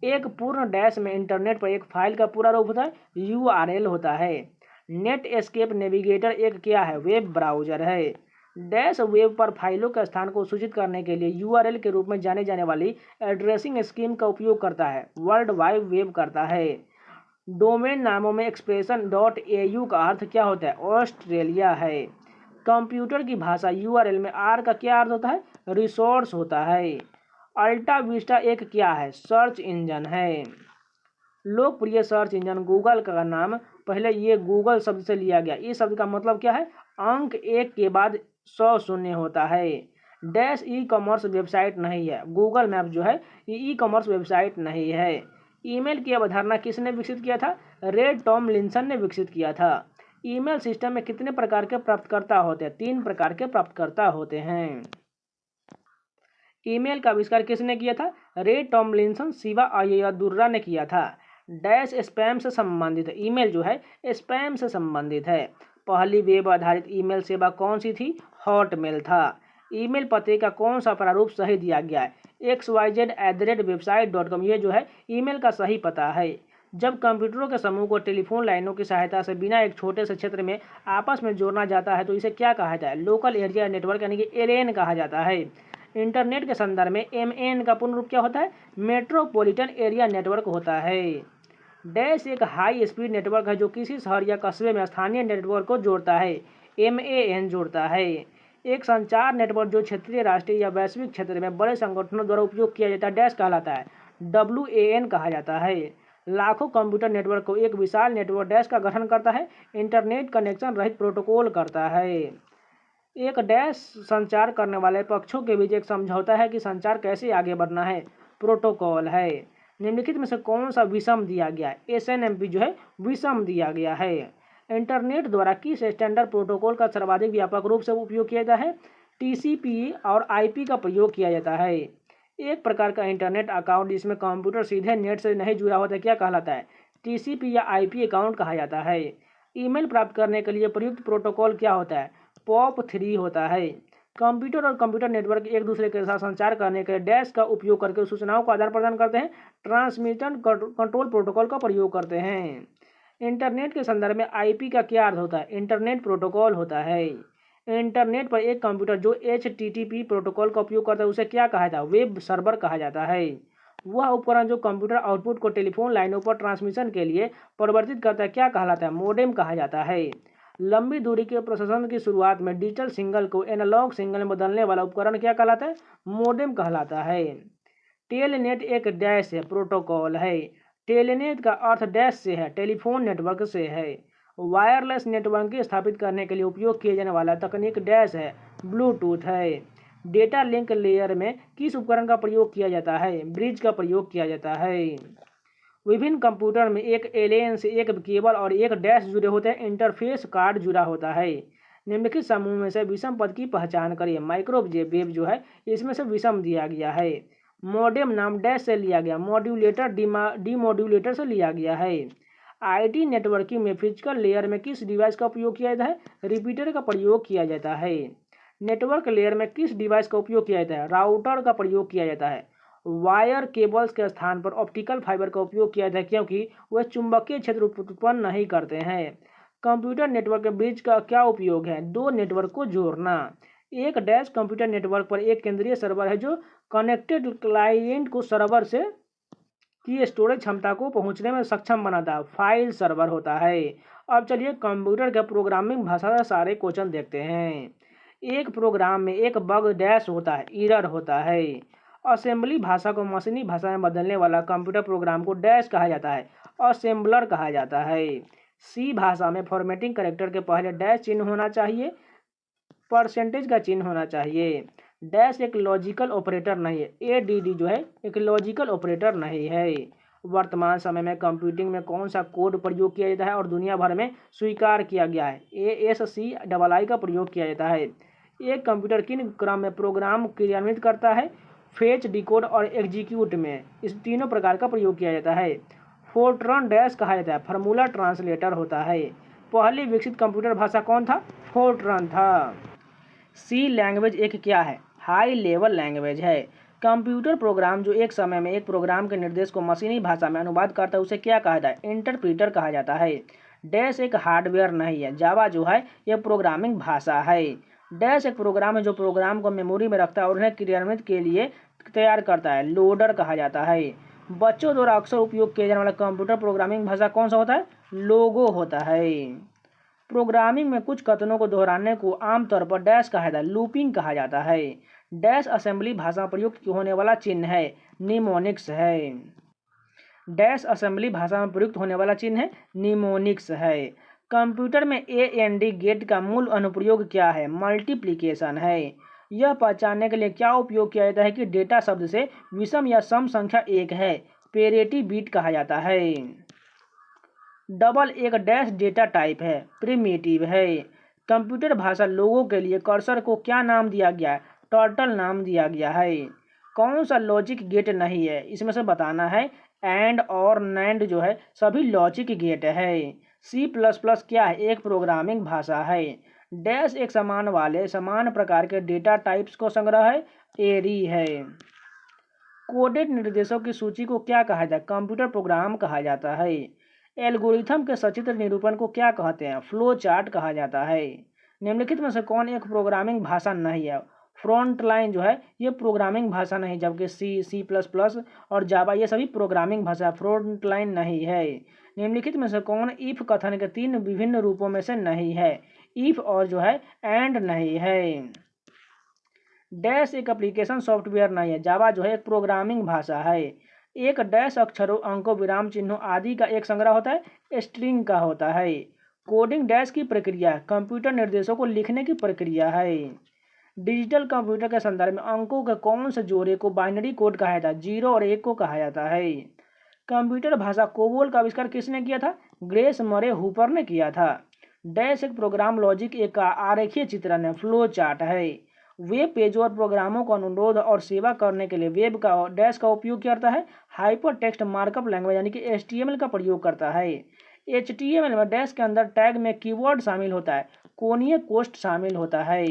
एक पूर्ण डैश में इंटरनेट पर एक फाइल का पूरा रूप होता है, URL होता है। नेट एस्केप नेविगेटर एक क्या है? वेब ब्राउज़र है। डैश वेब पर फाइलों के स्थान को सूचित करने के लिए URL के रूप में जाने जाने वाली एड्रेसिंग स्कीम का उपयोग करता है, वर्ल्ड वाइड वेब करता है। डोमेन नामों में एक्सप्रेशन .au का अर्थ क्या होता है? ऑस्ट्रेलिया है। कंप्यूटर की भाषा URL में R का क्या अर्थ होता है? रिसोर्स होता है। अल्टा विस्टा एक क्या है? सर्च इंजन है। लोकप्रिय सर्च इंजन गूगल का नाम पहले ये गूगल शब्द से लिया गया। इस शब्द का मतलब क्या है? अंक 1 के बाद 100 शून्य होता है। डैश ई-कॉमर्स वेबसाइट नहीं है। गूगल मैप जो है ये ई-कॉमर्स वेबसाइट नहीं है। ईमेल की अवधारणा किसने विकसित किया था? रे टॉमलिंसन ने विकसित किया था। ईमेल सिस्टम में कितने प्रकार के प्राप्तकर्ता होते हैं? 3 प्रकार के प्राप्तकर्ता होते हैं। ईमेल का आविष्कार किसने किया था? रे टॉमलिंसन शिवा अय्यदुर्रा ने किया था। डैश स्पैम से संबंधित है। ईमेल जो है स्पैम से संबंधित है। पहली वेब आधारित ईमेल सेवा कौन सी थी? हॉटमेल था। ईमेल पते का कौन सा प्रारूप सही दिया गया है? xyz@website.com। ये जो है ईमेल का सही पता है। जब कंप्यूटरों के समूह को टेलीफोन लाइनों की सहायता से बिना एक छोटे से क्षेत्र में आपस में जोड़ना जाता है तो इसे क्या कहा जाता है? लोकल एरिया नेटवर्क यानी कि LAN कहा जाता है। इंटरनेट के संदर्भ में MAN का पूर्ण रूप क्या होता है? मेट्रोपॉलिटन एरिया नेटवर्क होता है। डैश एक हाई स्पीड नेटवर्क है जो किसी शहर या कस्बे में स्थानीय नेटवर्क को जोड़ता है, MAN जोड़ता है। एक संचार नेटवर्क जो क्षेत्रीय, राष्ट्रीय या वैश्विक क्षेत्र में बड़े संगठनों द्वारा उपयोग किया जाता है डैश कहलाता है, WAN कहा जाता है। लाखों कंप्यूटर नेटवर्क को एक विशाल नेटवर्क डैश का गठन करता है, इंटरनेट कनेक्शन रहित प्रोटोकॉल करता है। एक डैश संचार करने वाले पक्षों के बीच एक समझौता है कि संचार कैसे आगे बढ़ना है, प्रोटोकॉल है। निम्नलिखित में से कौन सा विषम दिया गया है? SNMP जो है विषम दिया गया है। इंटरनेट द्वारा किस स्टैंडर्ड प्रोटोकॉल का सर्वाधिक व्यापक रूप से उपयोग किया जाता है? TCP और IP का प्रयोग किया जाता है। एक प्रकार का इंटरनेट अकाउंट जिसमें कंप्यूटर सीधे नेट से नहीं जुड़ा होता क्या कहलाता है? TCP या IP अकाउंट कहा जाता है। ईमेल प्राप्त करने के लिए प्रयुक्त प्रोटोकॉल क्या होता है? POP3 होता है। कंप्यूटर और कंप्यूटर नेटवर्क एक दूसरे के साथ संचार करने के लिए डैश का उपयोग करके सूचनाओं का आदान प्रदान करते हैं। ट्रांसमिशन कंट्रोल प्रोटोकॉल का प्रयोग करते हैं। इंटरनेट के संदर्भ में IP का क्या अर्थ होता है? इंटरनेट प्रोटोकॉल होता है। इंटरनेट पर एक कंप्यूटर जो HTTP प्रोटोकॉल का उपयोग करता है उसे क्या कहा जाता है? वेब सर्वर कहा जाता है। वह उपकरण जो कंप्यूटर आउटपुट को टेलीफोन लाइनों पर ट्रांसमिशन के लिए परिवर्तित करता है क्या कहलाता है? मोडेम कहा जाता है। लंबी दूरी के प्रसारण की शुरुआत में डिजिटल सिग्नल को एनालॉग सिग्नल में बदलने वाला उपकरण क्या कहलाता है? मोडेम कहलाता है। टेलनेट एक डैश है प्रोटोकॉल है। टेलनेट का अर्थ डैश से है, टेलीफोन नेटवर्क से है। वायरलेस नेटवर्क स्थापित करने के लिए उपयोग किए जाने वाला तकनीक डैश है, ब्लूटूथ है। डेटा लिंक लेयर में किस उपकरण का प्रयोग किया जाता है? ब्रिज का प्रयोग किया जाता है। विभिन्न कंप्यूटर में एक एलएन से एक केबल और एक डैश जुड़े होते हैं, इंटरफेस कार्ड जुड़ा होता है। निम्नलिखित समूह में से विषम पद की पहचान करिए। माइक्रोवेव जो है इसमें से विषम दिया गया है। मॉडेम नाम डैश से लिया गया, मॉड्यूलेटर डीमॉड्यूलेटर से लिया गया है। IT नेटवर्किंग में फिजिकल लेयर में किस डिवाइस का उपयोग किया जाता है? रिपीटर का प्रयोग किया जाता है। नेटवर्क लेयर में किस डिवाइस का उपयोग किया जाता है? राउटर का प्रयोग किया जाता है। वायर केबल्स के स्थान पर ऑप्टिकल फाइबर का उपयोग किया जाता है क्योंकि वह चुंबकीय क्षेत्र उत्पन्न नहीं करते हैं। कंप्यूटर नेटवर्क के ब्रिज का क्या उपयोग है? दो नेटवर्क को जोड़ना। एक डैश कंप्यूटर नेटवर्क पर एक केंद्रीय सर्वर है जो कनेक्टेड क्लाइंट को सर्वर से की स्टोरेज क्षमता को पहुंचने में सक्षम बनाता है, फाइल सर्वर होता है। अब चलिए कंप्यूटर के प्रोग्रामिंग भाषा से सारे क्वेश्चन देखते हैं। एक प्रोग्राम में एक बग डैश होता है, एरर होता है। असेंबली भाषा को मशीनी भाषा में बदलने वाला कंप्यूटर प्रोग्राम को डैश कहा जाता है, असेंबलर कहा जाता है। सी भाषा में फॉर्मेटिंग कैरेक्टर के पहले डैश चिन्ह होना चाहिए, परसेंटेज का चिन्ह होना चाहिए। डैश एक लॉजिकल ऑपरेटर नहीं है, ADD जो है एक लॉजिकल ऑपरेटर नहीं है। वर्तमान समय में कंप्यूटिंग में कौन सा कोड प्रयोग किया जाता है और दुनिया भर में स्वीकार किया गया है? ASCII का प्रयोग किया जाता है। एक कंप्यूटर किन क्रम में प्रोग्राम क्रियान्वित करता है? फेच, डिकोड और एग्जीक्यूट में इस तीनों प्रकार का प्रयोग किया जाता है। फोर्ट्रन डैश कहा जाता है, फार्मूला ट्रांसलेटर होता है। पहली विकसित कंप्यूटर भाषा कौन था? फोर्ट्रन था। सी लैंग्वेज एक क्या है? हाई लेवल लैंग्वेज है। कंप्यूटर प्रोग्राम जो एक समय में एक प्रोग्राम के निर्देश को मशीनी भाषा में अनुवाद करता है उसे क्या कहा जाता है? इंटरप्रीटर कहा जाता है। डैश एक हार्डवेयर नहीं है, जावा जो है यह प्रोग्रामिंग भाषा है। डैश एक प्रोग्राम है जो प्रोग्राम को मेमोरी में रखता है और उन्हें क्रियान्वित के लिए तैयार करता है, लोडर कहा जाता है। बच्चों द्वारा अक्सर उपयोग किया जाने वाला कंप्यूटर प्रोग्रामिंग भाषा कौन सा होता है? लोगो होता है। प्रोग्रामिंग में कुछ कथनों को दोहराने को आमतौर पर डैश कहा जाता है, लूपिंग कहा जाता है। डैश असेंबली भाषा में प्रयुक्त होने वाला चिन्ह है, निमोनिक्स है। डैश असेंबली भाषा में प्रयुक्त होने वाला चिन्ह है, निमोनिक्स है। कंप्यूटर में AND गेट का मूल अनुप्रयोग क्या है? मल्टीप्लिकेशन है। यह पहचानने के लिए क्या उपयोग किया जाता है कि डेटा शब्द से विषम या सम संख्या एक है? पेरिटी बीट कहा जाता है। डबल एक डैश डेटा टाइप है, प्रिमिटिव है। कंप्यूटर भाषा लोगों के लिए कर्सर को क्या नाम दिया गया है? टर्टल नाम दिया गया है। कौन सा लॉजिक गेट नहीं है? इसमें से बताना है। एंड और नैंड जो है सभी लॉजिक गेट है। C++ क्या है? एक प्रोग्रामिंग भाषा है। डैश एक समान प्रकार के डेटा टाइप्स को संग्रह है, एरी है। कोडेड निर्देशों की सूची को क्या कहा जाता है? कंप्यूटर प्रोग्राम कहा जाता है। एल्गोरिथम के सचित्र निरूपण को क्या कहते हैं? फ्लो चार्ट कहा जाता है। निम्नलिखित में से कौन एक प्रोग्रामिंग भाषा नहीं है? फ्रंटलाइन जो है ये प्रोग्रामिंग भाषा नहीं, जबकि C++ और जावा ये सभी प्रोग्रामिंग भाषा, फ्रंटलाइन नहीं है। निम्नलिखित में से कौन इफ कथन के तीन विभिन्न रूपों में से नहीं है? इफ और जो है एंड नहीं है। डैश एक एप्लीकेशन सॉफ्टवेयर नहीं है, जावा जो है एक प्रोग्रामिंग भाषा है। एक डैश अक्षरों, अंकों, विराम चिन्हों आदि का एक संग्रह होता है, स्ट्रिंग का होता है। कोडिंग डैश की प्रक्रिया कंप्यूटर निर्देशों को लिखने की प्रक्रिया है। डिजिटल कंप्यूटर के संदर्भ में अंकों के कौन से जोड़े को बाइनरी कोड कहा जाता है? 0 और 1 को कहा जाता है। कंप्यूटर भाषा कोबोल का आविष्कार किसने किया था? ग्रेस मरे हूपर ने किया था। डैश एक प्रोग्राम लॉजिक एक आरेखीय चित्रण है, फ्लो चार्ट है। वेब पेजों और प्रोग्रामों को अनुरोध और सेवा करने के लिए वेब का डैश का उपयोग करता है। हाइपर टेक्स्ट मार्कअप लैंग्वेज यानी कि HTML का प्रयोग करता है। HTML में डैश के अंदर टैग में कीवर्ड शामिल होता है, कोणीय कोष्ठ शामिल होता है।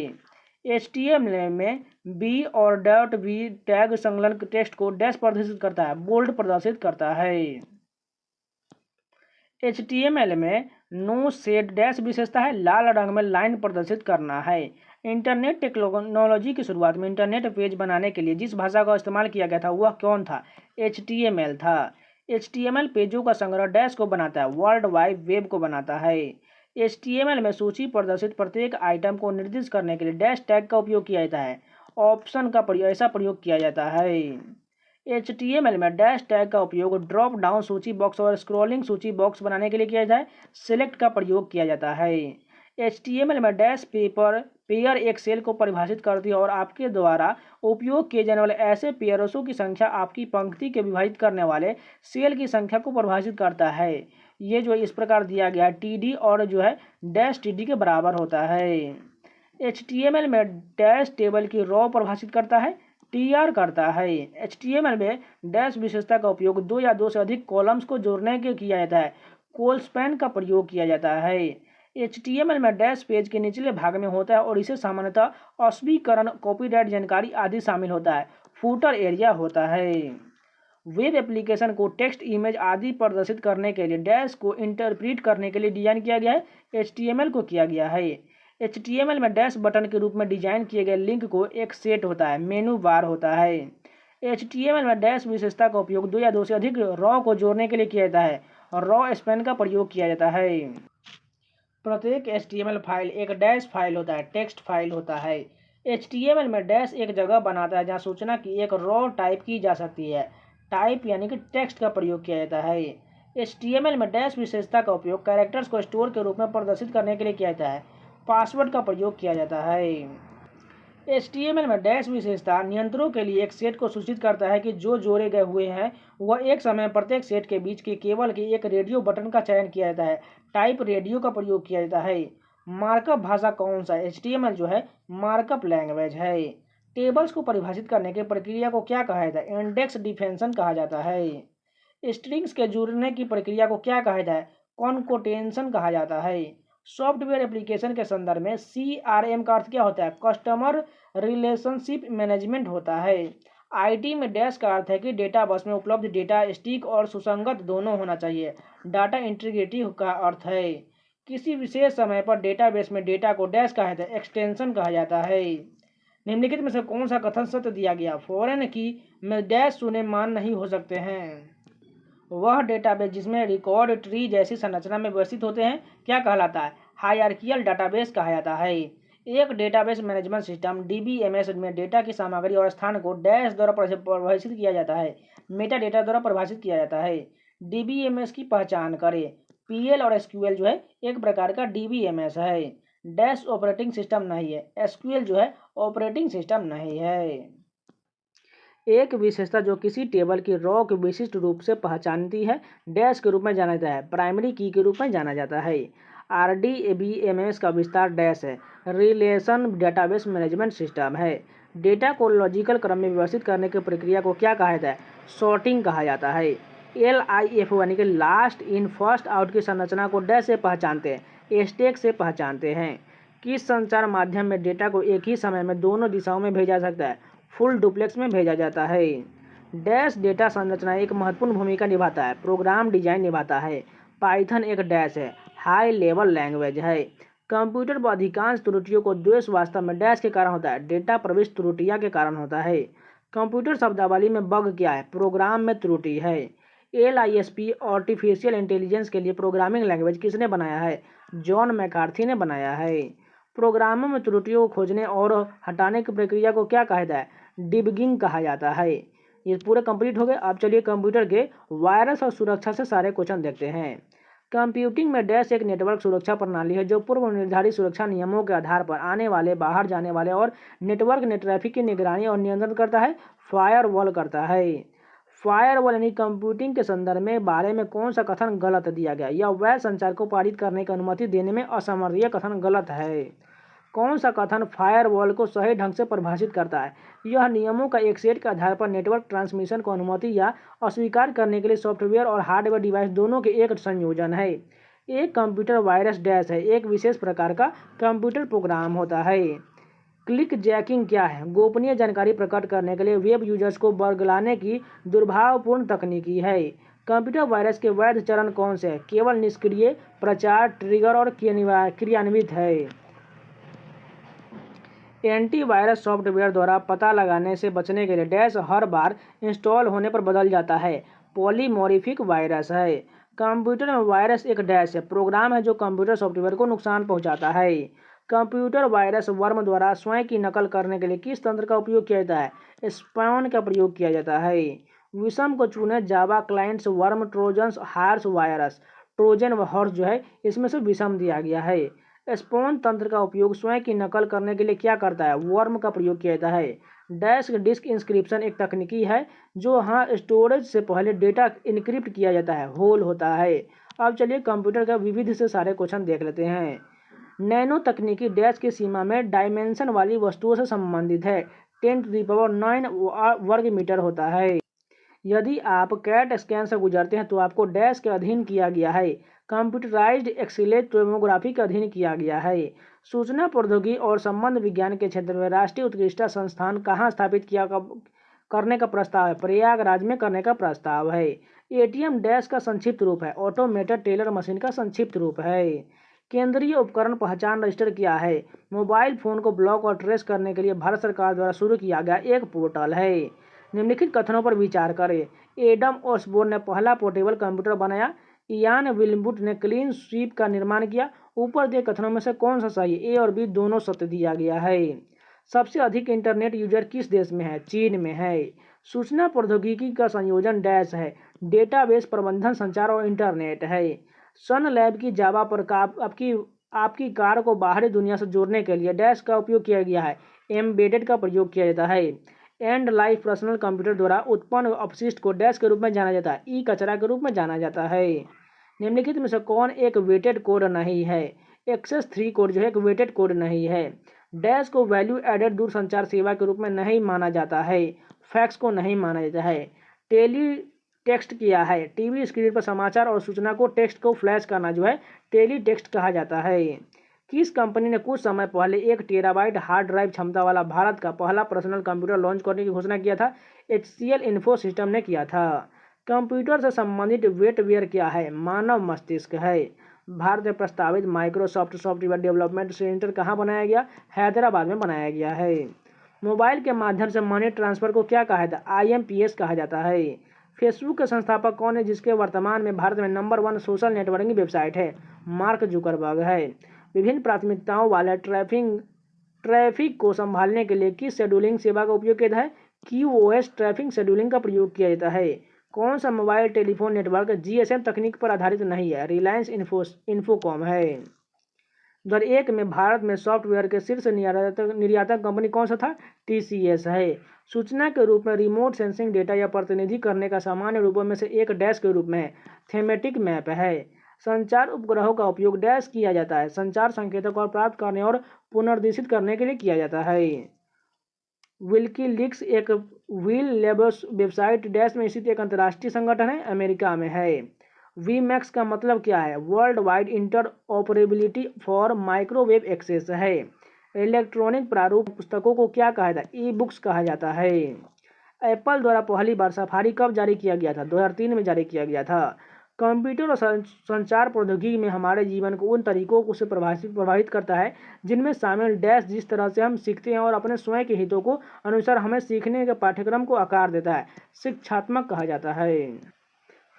HTML में बी और .b टैग संलग्न टेक्स्ट को डैश प्रदर्शित करता है, बोल्ड प्रदर्शित करता है। HTML में नो सेट डैश विशेषता है, लाल रंग में लाइन प्रदर्शित करना है। इंटरनेट टेक्नोलॉजी की शुरुआत में इंटरनेट पेज बनाने के लिए जिस भाषा का इस्तेमाल किया गया था वह कौन था? HTML था। HTML पेजों का संग्रह डैश को बनाता है, वर्ल्ड वाइड वेब को बनाता है। HTML में सूची प्रदर्शित प्रत्येक आइटम को निर्दिष्ट करने के लिए डैश टैग का उपयोग किया जाता है। ऑप्शन का ऐसा प्रयोग किया जाता है। HTML में डैश टैग का उपयोग ड्रॉप डाउन सूची बॉक्स और स्क्रॉलिंग सूची बॉक्स बनाने के लिए किया जाता है। सिलेक्ट का प्रयोग किया जाता है। HTML में डैश पेयर एक सेल को परिभाषित करती है और आपके द्वारा उपयोग किए जाने वाले ऐसे पेयरों की संख्या आपकी पंक्ति के विभाजित करने वाले सेल की संख्या को परिभाषित करता है। ये जो इस प्रकार दिया गया TD और जो है डैश TD के बराबर होता है। HTML में डैश टेबल की रॉ परिभाषित करता है, TR करता है। HTML में डैश विशेषता का उपयोग 2 या 2 से अधिक कॉलम्स को जोड़ने के किया जाता है, कोलस्पैन का प्रयोग किया जाता है। HTML में डैश पेज के निचले भाग में होता है और इसे सामान्यतः अस्वीकरण, कॉपीराइट जानकारी आदि शामिल होता है। फूटर एरिया होता है। वेब एप्लीकेशन को टेक्स्ट, इमेज आदि प्रदर्शित करने के लिए डैश को इंटरप्रीट करने के लिए डिजाइन किया गया है, HTML को किया गया है। HTML में डैश बटन के रूप में डिजाइन किए गए लिंक को एक सेट होता है, मेनू बार होता है। HTML में डैश विशेषता का उपयोग 2 या 2 से अधिक रॉ को जोड़ने के लिए किया जाता है और रॉ स्पैन का प्रयोग किया जाता है। प्रत्येक HTML फाइल एक डैश फाइल होता है, टेक्स्ट फाइल होता है। HTML में डैश एक जगह बनाता है जहां सूचना की एक रॉ टाइप की जा सकती है, टाइप यानी कि टेक्स्ट का प्रयोग किया जाता है। HTML में डैश विशेषता का उपयोग कैरेक्टर्स को स्टोर के रूप में प्रदर्शित करने के लिए किया जाता है, पासवर्ड का प्रयोग किया जाता है। HTML में डैश विशेषता नियंत्रणों के लिए एक सेट को सूचित करता है कि जो जोड़े गए हुए हैं वह एक समय में प्रत्येक सेट के बीच के केवल के एक रेडियो बटन का चयन किया जाता है, टाइप रेडियो का प्रयोग किया जाता है। मार्कअप भाषा कौन सा? HTML जो है मार्कअप लैंग्वेज है। टेबल्स को परिभाषित करने की प्रक्रिया को क्या कहा जाता है? इंडेक्स डिफेंशन कहा जाता है। स्ट्रिंग्स के जुड़ने की प्रक्रिया को क्या कहा जाता है? कॉन्कोटेंशन कहा जाता है। सॉफ्टवेयर एप्लीकेशन के संदर्भ में CRM का अर्थ क्या होता है? कस्टमर रिलेशनशिप मैनेजमेंट होता है। IT में डैश का अर्थ है कि डेटा बस में उपलब्ध डेटा स्टिक और सुसंगत दोनों होना चाहिए। डाटा इंटीग्रिटी का अर्थ है किसी विशेष समय पर डेटाबेस में डेटा को डैश कहा जाता है, एक्सटेंशन कहा जाता है। निम्नलिखित में से कौन सा कथन सत्य दिया गया? फॉरेन की में डैश सुने मान नहीं हो सकते हैं। वह डेटाबेस जिसमें रिकॉर्ड ट्री जैसी संरचना में व्यवस्थित होते हैं क्या कहलाता है? हायरार्कियल डेटाबेस कहा जाता है। एक डेटाबेस मैनेजमेंट सिस्टम DBMS में डेटा की सामग्री और स्थान को डैश द्वारा परिभाषित किया जाता है, मेटा डेटा द्वारा परिभाषित किया जाता है। DBMS की पहचान करें। PL और SQL जो है एक प्रकार का DBMS है। डैश ऑपरेटिंग सिस्टम नहीं है, SQL जो है ऑपरेटिंग सिस्टम नहीं है। एक विशेषता जो किसी टेबल की रॉ को विशिष्ट रूप से पहचानती है डैश के रूप में जाना जाता है, प्राइमरी की के रूप में जाना जाता है। RDBMS का विस्तार डैश है, रिलेशन डेटाबेस मैनेजमेंट सिस्टम है। डेटा को लॉजिकल क्रम में व्यवस्थित करने की प्रक्रिया को क्या कहा जाता है? सॉर्टिंग कहा जाता है। LIFO यानी कि लास्ट इन फर्स्ट आउट की संरचना को डैश से पहचानते हैं, स्टैक से पहचानते हैं। किस संचार माध्यम में डेटा को एक ही समय में दोनों दिशाओं में भेजा जा सकता है? फुल डुप्लेक्स में भेजा जाता है। डैश डेटा संरचना एक महत्वपूर्ण भूमिका निभाता है, प्रोग्राम डिजाइन निभाता है। पाइथन एक डैश है, हाई लेवल लैंग्वेज है। कंप्यूटर पर अधिकांश त्रुटियों को द्वेष वास्तव में डैश के कारण होता है, डेटा प्रविष्ट त्रुटियां के कारण होता है। कंप्यूटर शब्दावली में बग क्या है? प्रोग्राम में त्रुटि है। LISP आर्टिफिशियल इंटेलिजेंस के लिए प्रोग्रामिंग लैंग्वेज किसने बनाया है? जॉन मैकार्थी ने बनाया है। प्रोग्रामों में त्रुटियों को खोजने और हटाने की प्रक्रिया को क्या कहा जाता है? डिबगिंग कहा जाता है। ये पूरे कंप्लीट हो गए। अब चलिए कंप्यूटर के वायरस और सुरक्षा से सारे क्वेश्चन देखते हैं। कंप्यूटिंग में डैश एक नेटवर्क सुरक्षा प्रणाली है जो पूर्व निर्धारित सुरक्षा नियमों के आधार पर आने वाले, बाहर जाने वाले और नेटवर्क ने ट्रैफिक की निगरानी और नियंत्रण करता है। फायरवॉल करता है। फायरवॉल यानी कंप्यूटिंग के संदर्भ में बारे में कौन सा कथन गलत दिया गया या वह संचार को पारित करने की अनुमति देने में असमर्थ, यह कथन गलत है। कौन सा कथन फायरवॉल को सही ढंग से परिभाषित करता है? यह नियमों का एक सेट के आधार पर नेटवर्क ट्रांसमिशन को अनुमति या अस्वीकार करने के लिए सॉफ्टवेयर और हार्डवेयर डिवाइस दोनों के एक संयोजन है। एक कंप्यूटर वायरस डैश है एक विशेष प्रकार का कंप्यूटर प्रोग्राम होता है। क्लिक जैकिंग क्या है? गोपनीय जानकारी प्रकट करने के लिए वेब यूजर्स को बरगलाने की दुर्भावपूर्ण तकनीकी है। कंप्यूटर वायरस के वैध चरण कौन से हैं? केवल निष्क्रिय, प्रचार, ट्रिगर और क्रियान्वित है। एंटीवायरस सॉफ्टवेयर द्वारा पता लगाने से बचने के लिए डैश हर बार इंस्टॉल होने पर बदल जाता है। पॉलीमॉर्फिक वायरस है। कंप्यूटर में वायरस एक डैश है प्रोग्राम है जो कंप्यूटर सॉफ्टवेयर को नुकसान पहुंचाता है। कंप्यूटर वायरस वर्म द्वारा स्वयं की नकल करने के लिए किस तंत्र का उपयोग किया जाता है? स्पैन का प्रयोग किया जाता है। विषम को चुने Java clients worm Trojans horse virus. Trojan व हॉर्स जो है इसमें से विषम दिया गया है। स्पॉन तंत्र का उपयोग स्वयं की नकल करने के लिए क्या करता है? वर्म का प्रयोग किया जाता है। डैश डिस्क इंस्क्रिप्शन एक तकनीकी है जो स्टोरेज से पहले डेटा इनक्रिप्ट किया जाता है, होल होता है। अब चलिए कंप्यूटर का विविध से सारे क्वेश्चन देख लेते हैं। नैनो तकनीकी डैश की सीमा में डायमेंशन वाली वस्तुओं से संबंधित है। 10⁹ वर्ग मीटर होता है। यदि आप कैट स्कैन से गुजरते हैं तो आपको डैश के अधीन किया गया है। कंप्यूटराइज्ड एक्सरे टोमोग्राफी के अधीन किया गया है। सूचना प्रौद्योगिकी और संबंध विज्ञान के क्षेत्र में राष्ट्रीय उत्कृष्टता संस्थान कहाँ स्थापित करने का प्रस्ताव है? प्रयागराज में करने का प्रस्ताव है। एटीएम डैश का संक्षिप्त रूप है। ऑटोमेटेड टेलर मशीन का संक्षिप्त रूप है। केंद्रीय उपकरण पहचान रजिस्टर क्या है? मोबाइल फोन को ब्लॉक और ट्रेस करने के लिए भारत सरकार द्वारा शुरू किया गया एक पोर्टल है। निम्नलिखित कथनों पर विचार करें। एडम ऑसबोर्न ने पहला पोर्टेबल कंप्यूटर बनाया। इयान विल्बुट ने क्लीन स्वीप का निर्माण किया। ऊपर दिए कथनों में से कौन सा सही? ए और बी दोनों सत्य दिया गया है। सबसे अधिक इंटरनेट यूजर किस देश में है? चीन में है। सूचना प्रौद्योगिकी का संयोजन डैश है। डेटाबेस प्रबंधन, संचार और इंटरनेट है। सन लैब की जावा पर आपकी कार को बाहरी दुनिया से जोड़ने के लिए डैश का उपयोग किया गया है। एम्बेडेड का प्रयोग किया जाता है। एंड लाइफ पर्सनल कंप्यूटर द्वारा उत्पन्न अपशिष्ट को डैश के रूप में जाना जाता है। ई कचरा के रूप में जाना जाता है। निम्नलिखित में से कौन एक वेटेड कोड नहीं है? एक्सेस 3 कोड जो है एक वेटेड कोड नहीं है। डैश को वैल्यू एडेड दूरसंचार सेवा के रूप में नहीं माना जाता है। फैक्स को नहीं माना जाता है। टेली टेक्स्ट किया है। टीवी स्क्रीन पर समाचार और सूचना को टेक्स्ट को फ्लैश करना जो है टेली टेक्स्ट कहा जाता है। किस कंपनी ने कुछ समय पहले 1 टेराबाइट हार्ड ड्राइव क्षमता वाला भारत का पहला पर्सनल कंप्यूटर लॉन्च करने की घोषणा किया था? HCL इन्फो सिस्टम ने किया था। कंप्यूटर से संबंधित वेटवेयर क्या है? मानव मस्तिष्क है। भारत में प्रस्तावित माइक्रोसॉफ्ट सॉफ्टवेयर डेवलपमेंट सेंटर कहाँ बनाया गया? हैदराबाद में बनाया गया है। मोबाइल के माध्यम से मनी ट्रांसफर को क्या कहा जाता है? IMPS कहा जाता है। फेसबुक के संस्थापक कौन है जिसके वर्तमान में भारत में नंबर 1 सोशल नेटवर्किंग वेबसाइट है? मार्क जुकरबर्ग है। विभिन्न प्राथमिकताओं वाले ट्रैफिक को संभालने के लिए किस शेड्यूलिंग सेवा का उपयोग किया जाता है? QoS ट्रैफिक शेड्यूलिंग का प्रयोग किया जाता है। कौन सा मोबाइल टेलीफोन नेटवर्क GSM तकनीक पर आधारित नहीं है? रिलायंस इन्फोकॉम है। 2001 में भारत में सॉफ्टवेयर के शीर्ष निर्यातक कंपनी कौन सा था? TCS है। सूचना के रूप में रिमोट सेंसिंग डेटा या प्रतिनिधि करने का सामान्य रूपों में से एक डैश के रूप में थीमेटिक मैप है। संचार उपग्रहों का उपयोग डैश किया जाता है। संचार संकेतों को प्राप्त करने और पुनर्निर्देशित करने के लिए किया जाता है। विकिलीक्स एक व्हील लेबस वेबसाइट डैश में स्थित एक अंतर्राष्ट्रीय संगठन है, अमेरिका में है। VMAX का मतलब क्या है? World wide interoperability for microwave access है। इलेक्ट्रॉनिक प्रारूप पुस्तकों को क्या कहा जाता है? ई-बुक्स कहा जाता है। एप्पल द्वारा पहली बार सफारी कब जारी किया गया था? 2003 में जारी किया गया था। कंप्यूटर और संचार प्रौद्योगिकी में हमारे जीवन को उन तरीकों को से प्रभावित करता है जिनमें शामिल डैश जिस तरह से हम सीखते हैं और अपने स्वयं के हितों को अनुसार हमें सीखने के पाठ्यक्रम को आकार देता है, शिक्षात्मक कहा जाता है।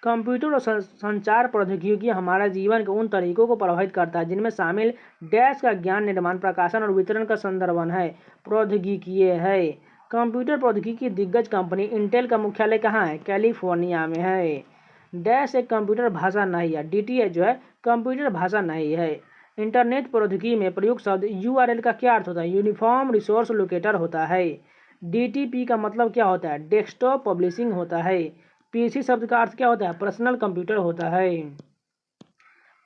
कंप्यूटर और संचार प्रौद्योगिकी हमारे जीवन के उन तरीकों को प्रभावित करता है जिनमें शामिल डैश का ज्ञान निर्माण, प्रकाशन और वितरण का संदर्भन है। प्रौद्योगिकी है। कंप्यूटर प्रौद्योगिकी की दिग्गज कंपनी इंटेल का मुख्यालय कहाँ है? कैलिफोर्निया में है। डैश एक कंप्यूटर भाषा नहीं है। DTH जो है कंप्यूटर भाषा नहीं है। इंटरनेट प्रौद्योगिकी में प्रयुक्त शब्द URL का क्या अर्थ होता है? यूनिफॉर्म रिसोर्स लोकेटर होता है। DTP का मतलब क्या होता है? डेस्कटॉप पब्लिशिंग होता है। PC शब्द का अर्थ क्या होता है? पर्सनल कंप्यूटर होता है।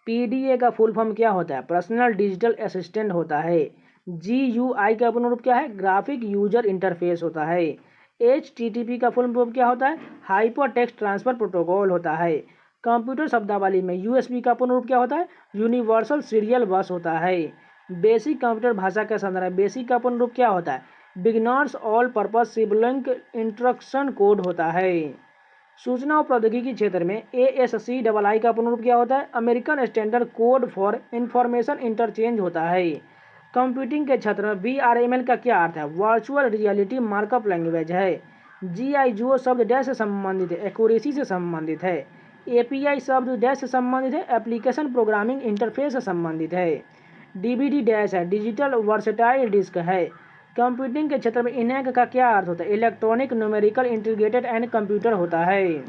PDA का फुल फॉर्म क्या होता है? पर्सनल डिजिटल असिस्टेंट होता है। GUI का पूर्ण रूप क्या है? ग्राफिक यूजर इंटरफेस होता है। HTTP का फुल फॉर्म क्या होता है? हाइपर टेक्स्ट ट्रांसफर प्रोटोकॉल होता है। कंप्यूटर शब्दावली में USB का पूर्ण रूप क्या होता है? यूनिवर्सल सीरियल बस होता है। बेसिक कंप्यूटर भाषा का संदर्भ है। बेसिक का पूर्ण रूप क्या होता है? Beginners all purpose symbolic instruction code होता है। सूचना और प्रौद्योगिकी क्षेत्र में ASCII का पूर्ण रूप क्या होता है? American standard code for information interchange होता है। कंप्यूटिंग के क्षेत्र में VRML का क्या अर्थ है? वर्चुअल रियलिटी मार्कअप लैंग्वेज है। GIGO शब्द डैश से संबंधित है? एक्यूरेसी से संबंधित है। API शब्द डैश से संबंधित है? एप्लीकेशन प्रोग्रामिंग इंटरफेस से संबंधित है। DVD डैश है? डिजिटल वर्सेटाइल डिस्क है। कंप्यूटिंग के क्षेत्र में इनेक का क्या अर्थ होता है? Electronic numerical integrated and computer होता है।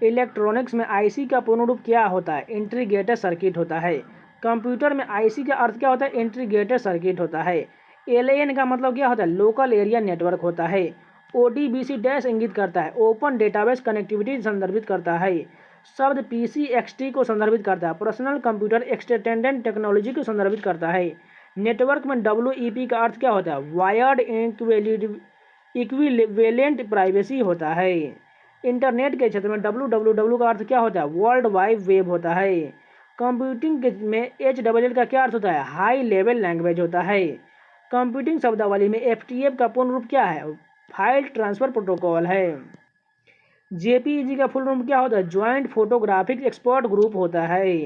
इलेक्ट्रॉनिक्स में IC का पूर्ण रूप क्या होता है? इंटीग्रेटेड सर्किट होता है। कंप्यूटर में IC का अर्थ क्या होता है? इंटीग्रेटेड सर्किट होता है। LAN का मतलब क्या होता है? लोकल एरिया नेटवर्क होता है। ODBC डैश इंगित करता है? ओपन डेटाबेस कनेक्टिविटी संदर्भित करता है। शब्द PCXT को संदर्भित करता है? पर्सनल कंप्यूटर एक्सटेंडेड टेक्नोलॉजी को संदर्भित करता है। नेटवर्क में WEP का अर्थ क्या होता है? वायर्ड इक्विवेलेंट प्राइवेसी होता है। इंटरनेट के क्षेत्र में WWW का अर्थ क्या होता है? वर्ल्ड वाइड वेब होता है। कंप्यूटिंग में HLL का क्या अर्थ होता है? हाई लेवल लैंग्वेज होता है। कंप्यूटिंग शब्दावली में FTP का पूर्ण रूप क्या है? फाइल ट्रांसफर प्रोटोकॉल है। JPEG का फुल रूप क्या होता है? ज्वाइंट फोटोग्राफिक एक्सपर्ट ग्रुप होता है।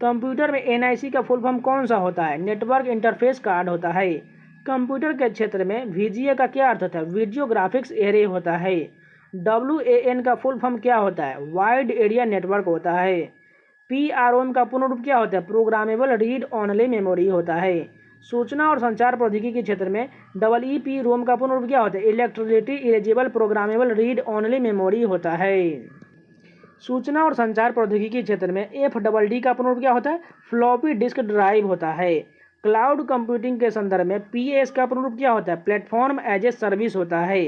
कंप्यूटर में NIC का फुल फॉर्म कौन सा होता है? नेटवर्क इंटरफेस कार्ड होता है। कंप्यूटर के क्षेत्र में VGA का क्या अर्थ होता है? वीडियो ग्राफिक्स एरे होता है। WAN का फुल फॉर्म क्या होता है? वाइड एरिया नेटवर्क होता है। PROM का पूर्ण रूप क्या होता है? प्रोग्रामेबल रीड ऑनली मेमोरी होता है। सूचना और संचार प्रौद्योगिकी के क्षेत्र में EEPROM का पूर्ण रूप क्या होता है? Electricity erasable programmable read only memory होता है। सूचना और संचार प्रौद्योगिकी के क्षेत्र में FDD का पूर्ण रूप क्या होता है? फ्लॉपी डिस्क ड्राइव होता है। क्लाउड कंप्यूटिंग के संदर्भ में PAS का पूर्ण रूप क्या होता है? प्लेटफॉर्म एज ए सर्विस होता है।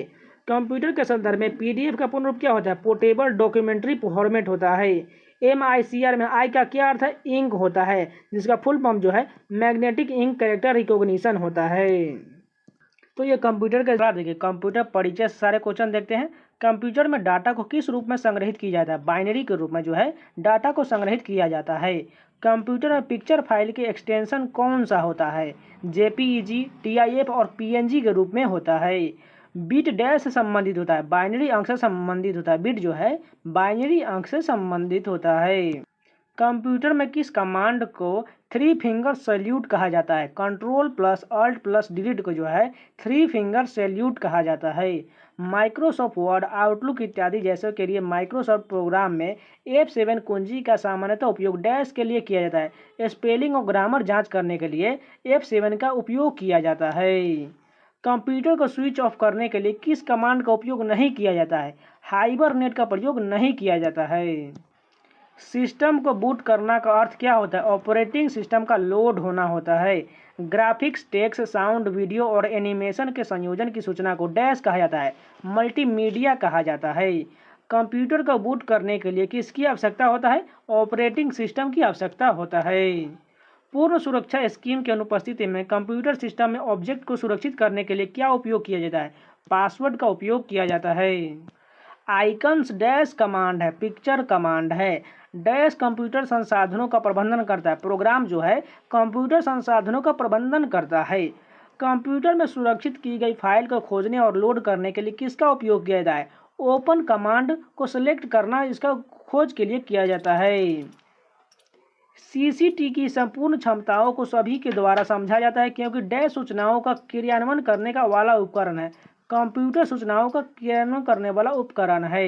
कंप्यूटर के संदर्भ में PDF का पूर्ण रूप क्या होता है? पोर्टेबल डॉक्यूमेंट्री फॉर्मेट होता है। MICR में I का क्या अर्थ है? इंक होता है, जिसका फुल फॉर्म जो है मैग्नेटिक इंक कैरेक्टर रिकॉग्निशन होता है। तो ये कंप्यूटर के देखिए कंप्यूटर परिचय से सारे क्वेश्चन देखते हैं। कंप्यूटर में डाटा को किस रूप में संग्रहित किया जाता है? बाइनरी के रूप में जो है डाटा को संग्रहित किया जाता है। कंप्यूटर में पिक्चर फाइल के एक्सटेंशन कौन सा होता है? JPEG, TIF और PNG के रूप में होता है। बिट डैश से संबंधित होता है? बाइनरी अंक से संबंधित होता है। बिट जो है बाइनरी अंक से संबंधित होता है। कंप्यूटर में किस कमांड को 3 फिंगर सैल्यूट कहा जाता है? Ctrl+Alt+Delete को जो है 3 फिंगर सैल्यूट कहा जाता है। माइक्रोसॉफ्ट वर्ड, आउटलुक इत्यादि जैसे के लिए माइक्रोसॉफ्ट प्रोग्राम में F7 कुंजी का सामान्यतः उपयोग डैश के लिए किया जाता है। स्पेलिंग और ग्रामर जांच करने के लिए F7 का उपयोग किया जाता है। कंप्यूटर को स्विच ऑफ करने के लिए किस कमांड का उपयोग नहीं किया जाता है? हाइबरनेट का प्रयोग नहीं किया जाता है। सिस्टम को बूट करना का अर्थ क्या होता है? ऑपरेटिंग सिस्टम का लोड होना होता है। ग्राफिक्स, टेक्स्ट, साउंड, वीडियो और एनिमेशन के संयोजन की सूचना को डैश कहा जाता है? मल्टीमीडिया कहा जाता है। कंप्यूटर को बूट करने के लिए किसकी आवश्यकता होता है? ऑपरेटिंग सिस्टम की आवश्यकता होता है। पूर्ण सुरक्षा स्कीम की अनुपस्थिति में कंप्यूटर सिस्टम में ऑब्जेक्ट को सुरक्षित करने के लिए क्या उपयोग किया जाता है? पासवर्ड का उपयोग किया जाता है। आइकन्स डैश कमांड है? पिक्चर कमांड है। डैश कंप्यूटर संसाधनों का प्रबंधन करता है? प्रोग्राम जो है कंप्यूटर संसाधनों का प्रबंधन करता है। कंप्यूटर में सुरक्षित की गई फाइल को खोजने और लोड करने के लिए किसका उपयोग किया जाता है? ओपन कमांड को सिलेक्ट करना इसका खोज के लिए किया जाता है। CCT की संपूर्ण क्षमताओं को सभी के द्वारा समझा जाता है क्योंकि डैश सूचनाओं का क्रियान्वयन करने का वाला उपकरण है। कंप्यूटर सूचनाओं का क्रियान्वयन करने वाला उपकरण है।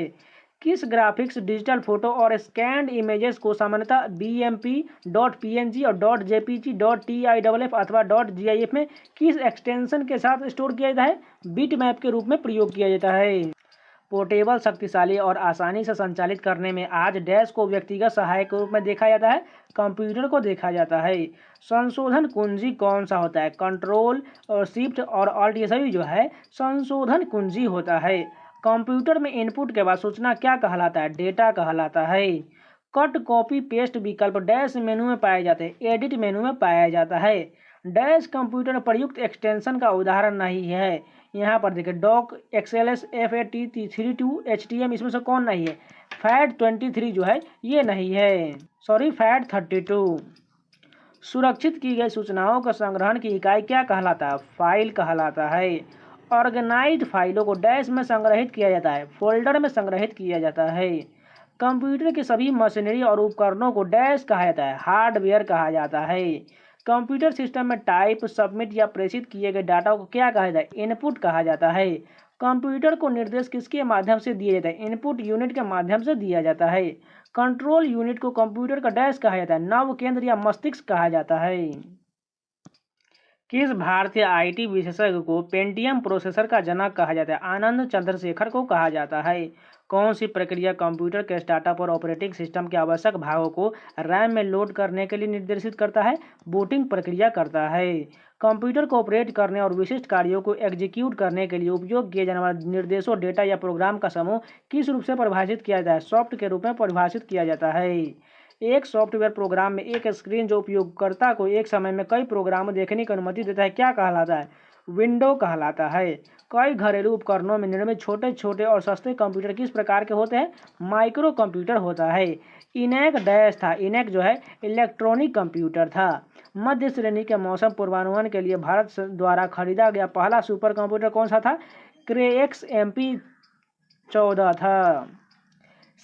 किस ग्राफिक्स, डिजिटल फोटो और स्कैन्ड इमेजेस को सामान्यतः BMP, .PNG और .jpg, .tiff अथवा .gif में किस एक्सटेंशन के साथ स्टोर किया जाता है? बिटमैप के रूप में प्रयोग किया जाता है। पोर्टेबल, शक्तिशाली और आसानी से संचालित करने में आज डैश को व्यक्तिगत सहायक के रूप में देखा जाता है, कंप्यूटर को देखा जाता है। संशोधन कुंजी कौन सा होता है? कंट्रोल और शिफ्ट और ऑल्ट, ये सभी जो है संशोधन कुंजी होता है। कंप्यूटर में इनपुट के बाद सूचना क्या कहलाता है? डेटा कहलाता है। कट, कॉपी, पेस्ट विकल्प डैश मेनू में पाए जाते हैं, एडिट मेनू में पाया जाता है। डैश कंप्यूटर में प्रयुक्त एक्सटेंशन का उदाहरण नहीं है। यहाँ पर देखिए डॉक, एक्सएलएस, FAT32, HTM, इसमें से कौन नहीं है? FAT23 जो है ये नहीं है, सॉरी FAT32। सुरक्षित की गई सूचनाओं का संग्रहण की इकाई क्या कहलाता है? फाइल कहलाता है। ऑर्गेनाइज्ड फाइलों को डैश में संग्रहित किया जाता है, फोल्डर में संग्रहित किया जाता है। कंप्यूटर के सभी मशीनरी और उपकरणों को डैश कहा जाता है, हार्डवेयर कहा जाता है। कंप्यूटर सिस्टम में टाइप, सबमिट या प्रेषित किए गए डाटा को क्या कहा जाता है? इनपुट कहा जाता है। कंप्यूटर को निर्देश किसके माध्यम से दिया जाता है? इनपुट यूनिट के माध्यम से दिया जाता है। कंट्रोल यूनिट को कंप्यूटर का डैश कहा जाता है, नव केंद्र या मस्तिष्क कहा जाता है। किस भारतीय आईटी विशेषज्ञ को पेंटियम प्रोसेसर का जनक कहा जाता है? आनंद चंद्रशेखर को कहा जाता है। कौन सी प्रक्रिया कंप्यूटर के स्टार्टअप और ऑपरेटिंग सिस्टम के आवश्यक भागों को रैम में लोड करने के लिए निर्देशित करता है? बूटिंग प्रक्रिया करता है। कंप्यूटर को ऑपरेट करने और विशिष्ट कार्यों को एग्जीक्यूट करने के लिए उपयोग किए जाने वाले निर्देशों, डेटा या प्रोग्राम का समूह किस रूप से परिभाषित किया जाता है? सॉफ्ट के रूप में परिभाषित किया जाता है। एक सॉफ्टवेयर प्रोग्राम में एक स्क्रीन जो उपयोगकर्ता को एक समय में कई प्रोग्राम देखने की अनुमति देता है क्या कहलाता है? विंडो कहलाता है। कई घरेलू उपकरणों में निर्मित छोटे छोटे और सस्ते कंप्यूटर किस प्रकार के होते हैं? माइक्रो कंप्यूटर होता है। इनेक डैश था, इनेक जो है इलेक्ट्रॉनिक कंप्यूटर था। मध्य श्रेणी के मौसम पूर्वानुमान के लिए भारत द्वारा खरीदा गया पहला सुपर कंप्यूटर कौन सा था? क्रेएक्स MP14 था।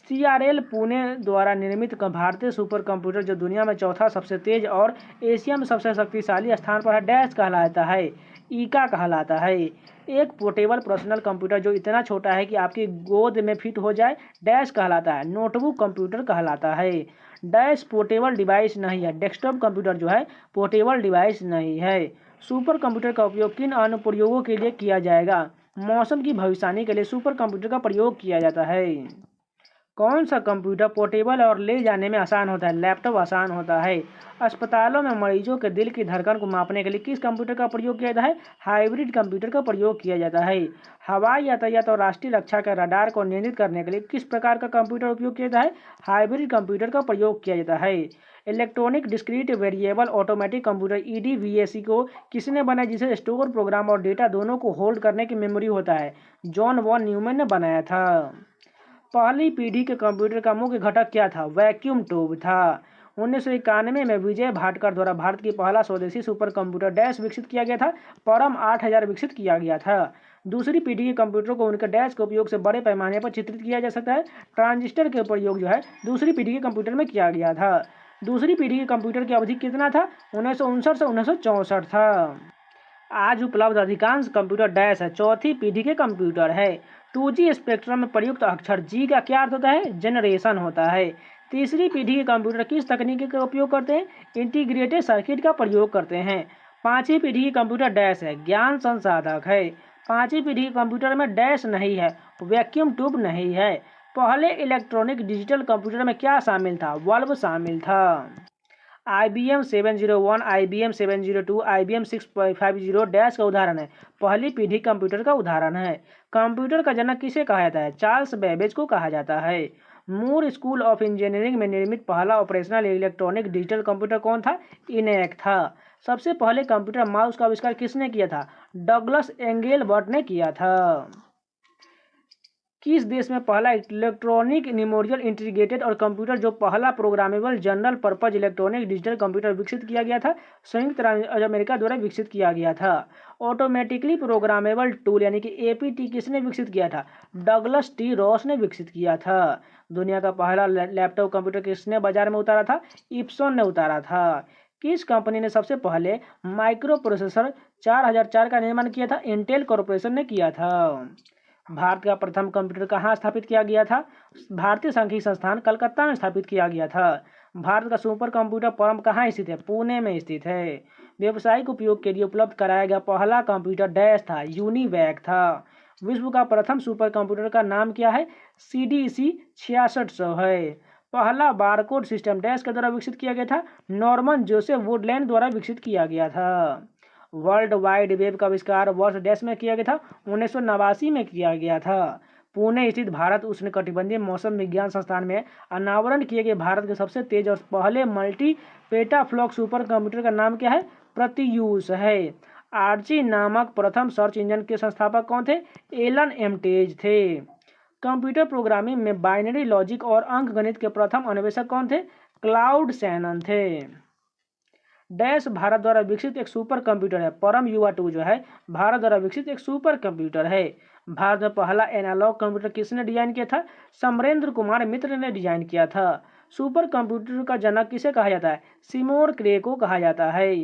CRL पुणे द्वारा निर्मित भारतीय सुपर कंप्यूटर जो दुनिया में चौथा सबसे तेज और एशिया में सबसे शक्तिशाली स्थान पर है, डैश कहलाता है, ईका कहलाता है। एक पोर्टेबल पर्सनल कंप्यूटर जो इतना छोटा है कि आपकी गोद में फिट हो जाए, डैश कहलाता है, नोटबुक कंप्यूटर कहलाता है। डैश पोर्टेबल डिवाइस नहीं है, डेस्कटॉप कंप्यूटर जो है पोर्टेबल डिवाइस नहीं है। सुपर कंप्यूटर का उपयोग किन अनुप्रयोगों के लिए किया जाएगा? मौसम की भविष्यवाणी के लिए सुपर कंप्यूटर का प्रयोग किया जाता है। कौन सा कंप्यूटर पोर्टेबल और ले जाने में आसान होता है? लैपटॉप आसान होता है। अस्पतालों में मरीजों के दिल की धड़कन को मापने के लिए किस कंप्यूटर का प्रयोग किया जाता है? हाइब्रिड कंप्यूटर का प्रयोग किया जाता है। हवाई यातायात और राष्ट्रीय रक्षा के रडार को नियंत्रित करने के लिए किस प्रकार का कंप्यूटर उपयोग किया जाता है? हाइब्रिड कंप्यूटर का प्रयोग किया जाता है। Electronic discrete variable automatic computer EDVAC को किसने बनाया, जिसे स्टोर, प्रोग्राम और डेटा दोनों को होल्ड करने की मेमोरी होता है? जॉन वॉन न्यूमैन ने बनाया था। पहली पीढ़ी के कंप्यूटर का मुख्य घटक क्या था? वैक्यूम ट्यूब था। 1991 में विजय भाटकर द्वारा भारत की पहला स्वदेशी सुपर कंप्यूटर डैश विकसित किया गया था, परम 8000 विकसित किया गया था। दूसरी पीढ़ी के कंप्यूटर को उनके डैश के उपयोग से बड़े पैमाने पर चित्रित किया जा सकता है। ट्रांजिस्टर के प्रयोग जो है दूसरी पीढ़ी के कंप्यूटर में किया गया था। दूसरी पीढ़ी के कंप्यूटर की अवधि कितना था? 1959 से 1964 था। आज उपलब्ध अधिकांश कंप्यूटर डैश है, चौथी पीढ़ी के कंप्यूटर है। 2G स्पेक्ट्रम में प्रयुक्त अक्षर G का क्या अर्थ होता है? जनरेशन होता है। तीसरी पीढ़ी के कंप्यूटर किस तकनीक का उपयोग करते हैं? इंटीग्रेटेड सर्किट का प्रयोग करते हैं। पांचवी पीढ़ी के कंप्यूटर डैश है, ज्ञान संसाधक है। पांचवी पीढ़ी के कंप्यूटर में डैश नहीं है, वैक्यूम ट्यूब नहीं है। पहले इलेक्ट्रॉनिक डिजिटल कंप्यूटर में क्या शामिल था? बल्ब शामिल था। IBM 701, IBM 702, IBM 650 डैश का उदाहरण है, पहली पीढ़ी कंप्यूटर का उदाहरण है। कंप्यूटर का जनक किसे कहा जाता है? चार्ल्स बेबेज को कहा जाता है। मूर स्कूल ऑफ इंजीनियरिंग में निर्मित पहला ऑपरेशनल इलेक्ट्रॉनिक डिजिटल कंप्यूटर कौन था? इनेक था। सबसे पहले कंप्यूटर माउस का आविष्कार किसने किया था? डगलस एंगलबर्ट ने किया था। किस देश में पहला इलेक्ट्रॉनिक मेमोरियल इंटीग्रेटेड और कंप्यूटर जो पहला programmable general purpose electronic digital computer विकसित किया गया था? संयुक्त राज्य अमेरिका द्वारा विकसित किया गया था। ऑटोमेटिकली प्रोग्रामेबल टूल यानी कि APT किसने विकसित किया था? डगलस T रॉस ने विकसित किया था। दुनिया का पहला लैपटॉप कंप्यूटर किसने बाजार में उतारा था? इप्सन ने उतारा था। किस कंपनी ने सबसे पहले माइक्रो प्रोसेसर 4004 का निर्माण किया था? इंटेल कॉर्पोरेशन ने किया था। भारत का प्रथम कंप्यूटर कहाँ स्थापित किया गया था? भारतीय सांख्यिकी संस्थान कलकत्ता में स्थापित किया गया था। भारत का सुपर कंप्यूटर फर्म कहाँ स्थित है? पुणे में स्थित है। व्यावसायिक उपयोग के लिए उपलब्ध कराया गया पहला कंप्यूटर डैश था, यूनिवैक था। विश्व का प्रथम सुपर कंप्यूटर का नाम क्या है? CDC 6600 है। पहला बारकोड सिस्टम डैश के द्वारा विकसित किया गया था? नॉर्मन जोसेफ वुडलैंड द्वारा विकसित किया गया था। वर्ल्ड वाइड वेब का आविष्कार वर्ष डैश में किया गया था? 1989 में किया गया था। पुणे स्थित भारत उष्णकटिबंधीय मौसम विज्ञान संस्थान में अनावरण किए गए भारत के सबसे तेज और पहले मल्टी पेटाफ्लॉप सुपर कंप्यूटर का नाम क्या है? प्रत्यूष है। आर्ची नामक प्रथम सर्च इंजन के संस्थापक कौन थे? एलन एमटेज थे। कंप्यूटर प्रोग्रामिंग में बाइनरी लॉजिक और अंकगणित के प्रथम अन्वेषक कौन थे? क्लाउड शैनन थे। डैश भारत द्वारा विकसित एक सुपर कंप्यूटर है? परम युवा 2 जो है भारत द्वारा विकसित एक सुपर कंप्यूटर है। भारत में पहला एनालॉग कंप्यूटर किसने डिजाइन किया था? समरेंद्र कुमार मित्र ने डिजाइन किया था। सुपर कंप्यूटर का जनक किसे कहा जाता है? सिमोन क्रे को कहा जाता है।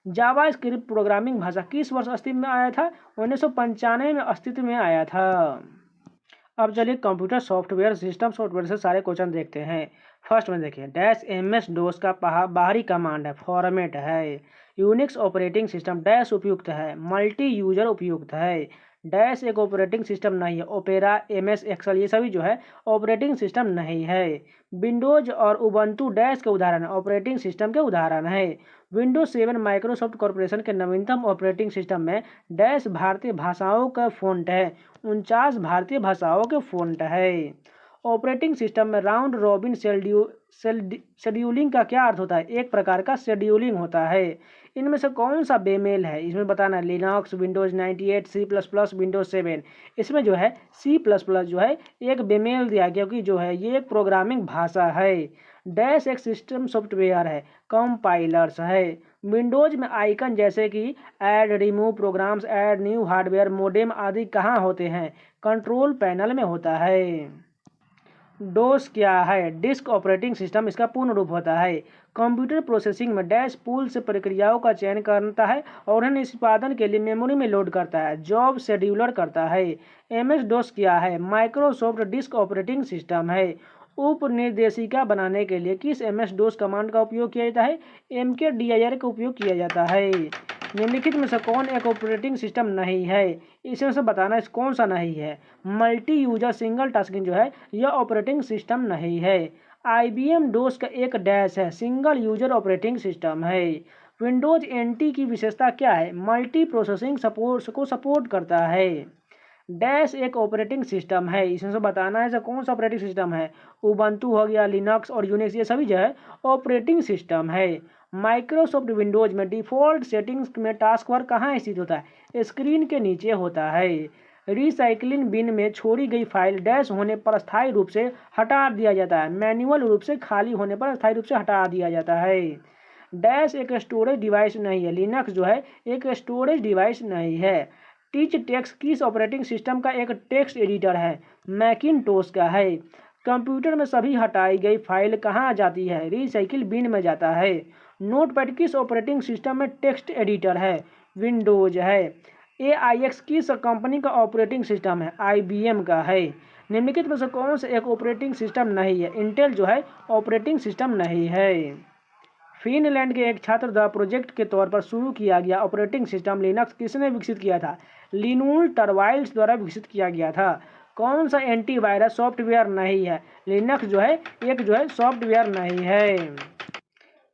जावा स्क्रिप्ट प्रोग्रामिंग भाषा किस वर्ष अस्तित्व में आया था? 1995 में अस्तित्व में आया था। अब चलिए कंप्यूटर सॉफ्टवेयर सिस्टम सॉफ्टवेयर से सारे क्वेश्चन देखते हैं। फर्स्ट में देखिए डैश MS DOS का बाहरी कमांड है, फॉर्मेट है। यूनिक्स ऑपरेटिंग सिस्टम डैश उपयुक्त है, मल्टी यूजर उपयुक्त है। डैश एक ऑपरेटिंग सिस्टम नहीं है, ओपेरा MS एक्सेल ये सभी जो है ऑपरेटिंग सिस्टम नहीं है। विंडोज और उबंटू डैश के उदाहरण है, ऑपरेटिंग सिस्टम के उदाहरण है। विंडोज 7 माइक्रोसॉफ्ट कॉर्पोरेशन के नवीनतम ऑपरेटिंग सिस्टम में डैश भारतीय भाषाओं का फ़ॉन्ट है, 49 भारतीय भाषाओं के फ़ॉन्ट है। ऑपरेटिंग सिस्टम में राउंड रॉबिन शेड्यूलिंग का क्या अर्थ होता है? एक प्रकार का शेड्यूलिंग होता है। इनमें से कौन सा बेमेल है? इसमें बताना है लिनक्स, विंडोज 98, C++, विंडोज 7। इसमें जो है C++ जो है एक बेमेल दिया गया क्योंकि जो है ये एक प्रोग्रामिंग भाषा है। डैश एक सिस्टम सॉफ्टवेयर है, कंपाइलर्स है। विंडोज में आइकन जैसे कि add, remove programs, add new hardware, modem आदि कहाँ होते हैं? कंट्रोल पैनल में होता है। डोस क्या है? डिस्क ऑपरेटिंग सिस्टम इसका पूर्ण रूप होता है। कंप्यूटर प्रोसेसिंग में डैश पूल से प्रक्रियाओं का चयन करता है और उन्हें निष्पादन के लिए मेमोरी में लोड करता है। जॉब शेड्यूलर करता है। MS DOS क्या है? माइक्रोसॉफ्ट डिस्क ऑपरेटिंग सिस्टम है। उपनिर्देशिका बनाने के लिए किस MS DOS कमांड का उपयोग किया जाता है? MKDIR का उपयोग किया जाता है। निम्नलिखित में से कौन एक ऑपरेटिंग सिस्टम नहीं है? इसमें से बताना है कौन सा नहीं है। मल्टी यूजर सिंगल टास्किंग जो है यह ऑपरेटिंग सिस्टम नहीं है। IBM DOS का एक डैश है, सिंगल यूजर ऑपरेटिंग सिस्टम है। विंडोज NT की विशेषता क्या है? मल्टी प्रोसेसिंग सपोर्ट को सपोर्ट करता है। डैश एक ऑपरेटिंग सिस्टम है, इसमें से बताना है कौन सा ऑपरेटिंग सिस्टम है। उबंटू हो गया, लिनक्स और यूनिक्स ये सभी जो है ऑपरेटिंग सिस्टम है। माइक्रोसॉफ्ट विंडोज में डिफ़ॉल्ट सेटिंग्स में टास्क बार कहाँ स्थित होता है? स्क्रीन के नीचे होता है। रिसाइकलिंग बिन में छोड़ी गई फाइल डैश होने पर अस्थायी रूप से हटा दिया जाता है, मैनुअल रूप से खाली होने पर अस्थायी रूप से हटा दिया जाता है। डैश एक स्टोरेज डिवाइस नहीं है, लिनक्स जो है एक स्टोरेज डिवाइस नहीं है। टीच टेक्स्ट किस ऑपरेटिंग सिस्टम का एक टेक्स्ट एडिटर है? मैकिनटोश का है। कंप्यूटर में सभी हटाई गई फाइल कहाँ जाती है? रिसाइकिल बिन में जाता है। नोटपैड किस ऑपरेटिंग सिस्टम में टेक्स्ट एडिटर है? विंडोज है। AIX किस कंपनी का ऑपरेटिंग सिस्टम है? IBM का है। निम्नलिखित में से कौन सा एक ऑपरेटिंग सिस्टम नहीं है? इंटेल जो है ऑपरेटिंग सिस्टम नहीं है। फिनलैंड के एक छात्र द्वारा प्रोजेक्ट के तौर पर शुरू किया गया ऑपरेटिंग सिस्टम लिनक्स किसने विकसित किया था? लिनुल टरवाइल्स द्वारा विकसित किया गया था। कौन सा एंटीवायरस सॉफ्टवेयर नहीं है? लिनक्स जो है एक जो है सॉफ्टवेयर नहीं है।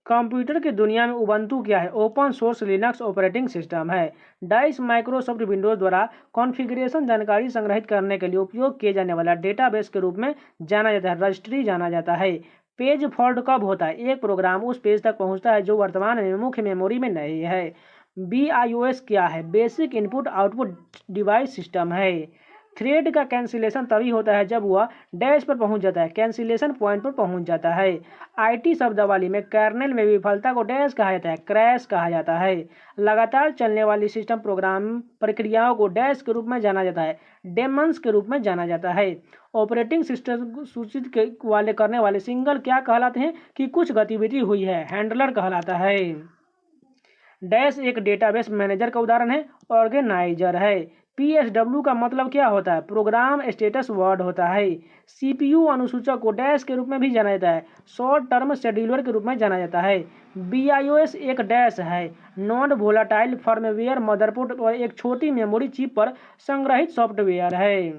कंप्यूटर की दुनिया में उबंटू क्या है? Open source Linux operating system है। डाइस माइक्रोसॉफ्ट विंडोज द्वारा कॉन्फ़िगरेशन जानकारी संग्रहित करने के लिए उपयोग किए जाने वाला डेटाबेस के रूप में जाना जाता है, रजिस्ट्री जाना जाता है। पेज फॉल्ट कब होता है? एक प्रोग्राम उस पेज तक पहुंचता है जो वर्तमान में मुख्य मेमोरी में नहीं है। BIOS क्या है? Basic input output device system है। थ्रेड का कैंसिलेशन तभी होता है जब वह डैश पर पहुंच जाता है, कैंसिलेशन पॉइंट पर पहुंच जाता है। IT शब्दावली में कर्नेल में विफलता को डैश कहा जाता है, क्रैश कहा जाता है। लगातार चलने वाली सिस्टम प्रोग्राम प्रक्रियाओं को डैश के रूप में जाना जाता है, डेमन्स के रूप में जाना जाता है। ऑपरेटिंग सिस्टम सूचित करने वाले सिंगल क्या कहलाते हैं कि कुछ गतिविधि हुई है? हैंडलर कहलाता है। डैश एक डेटाबेस मैनेजर का उदाहरण है, ऑर्गेनाइजर है। PSW का मतलब क्या होता है? प्रोग्राम स्टेटस वर्ड होता है। CPU अनुसूचक को डैश के रूप में भी जाना जाता है, शॉर्ट टर्म शेड्यूलर के रूप में जाना जाता है। BIOS एक डैश है, नॉन वोलाटाइल फर्मवेयर मदरबोर्ड और एक छोटी मेमोरी चिप पर संग्रहित सॉफ्टवेयर है।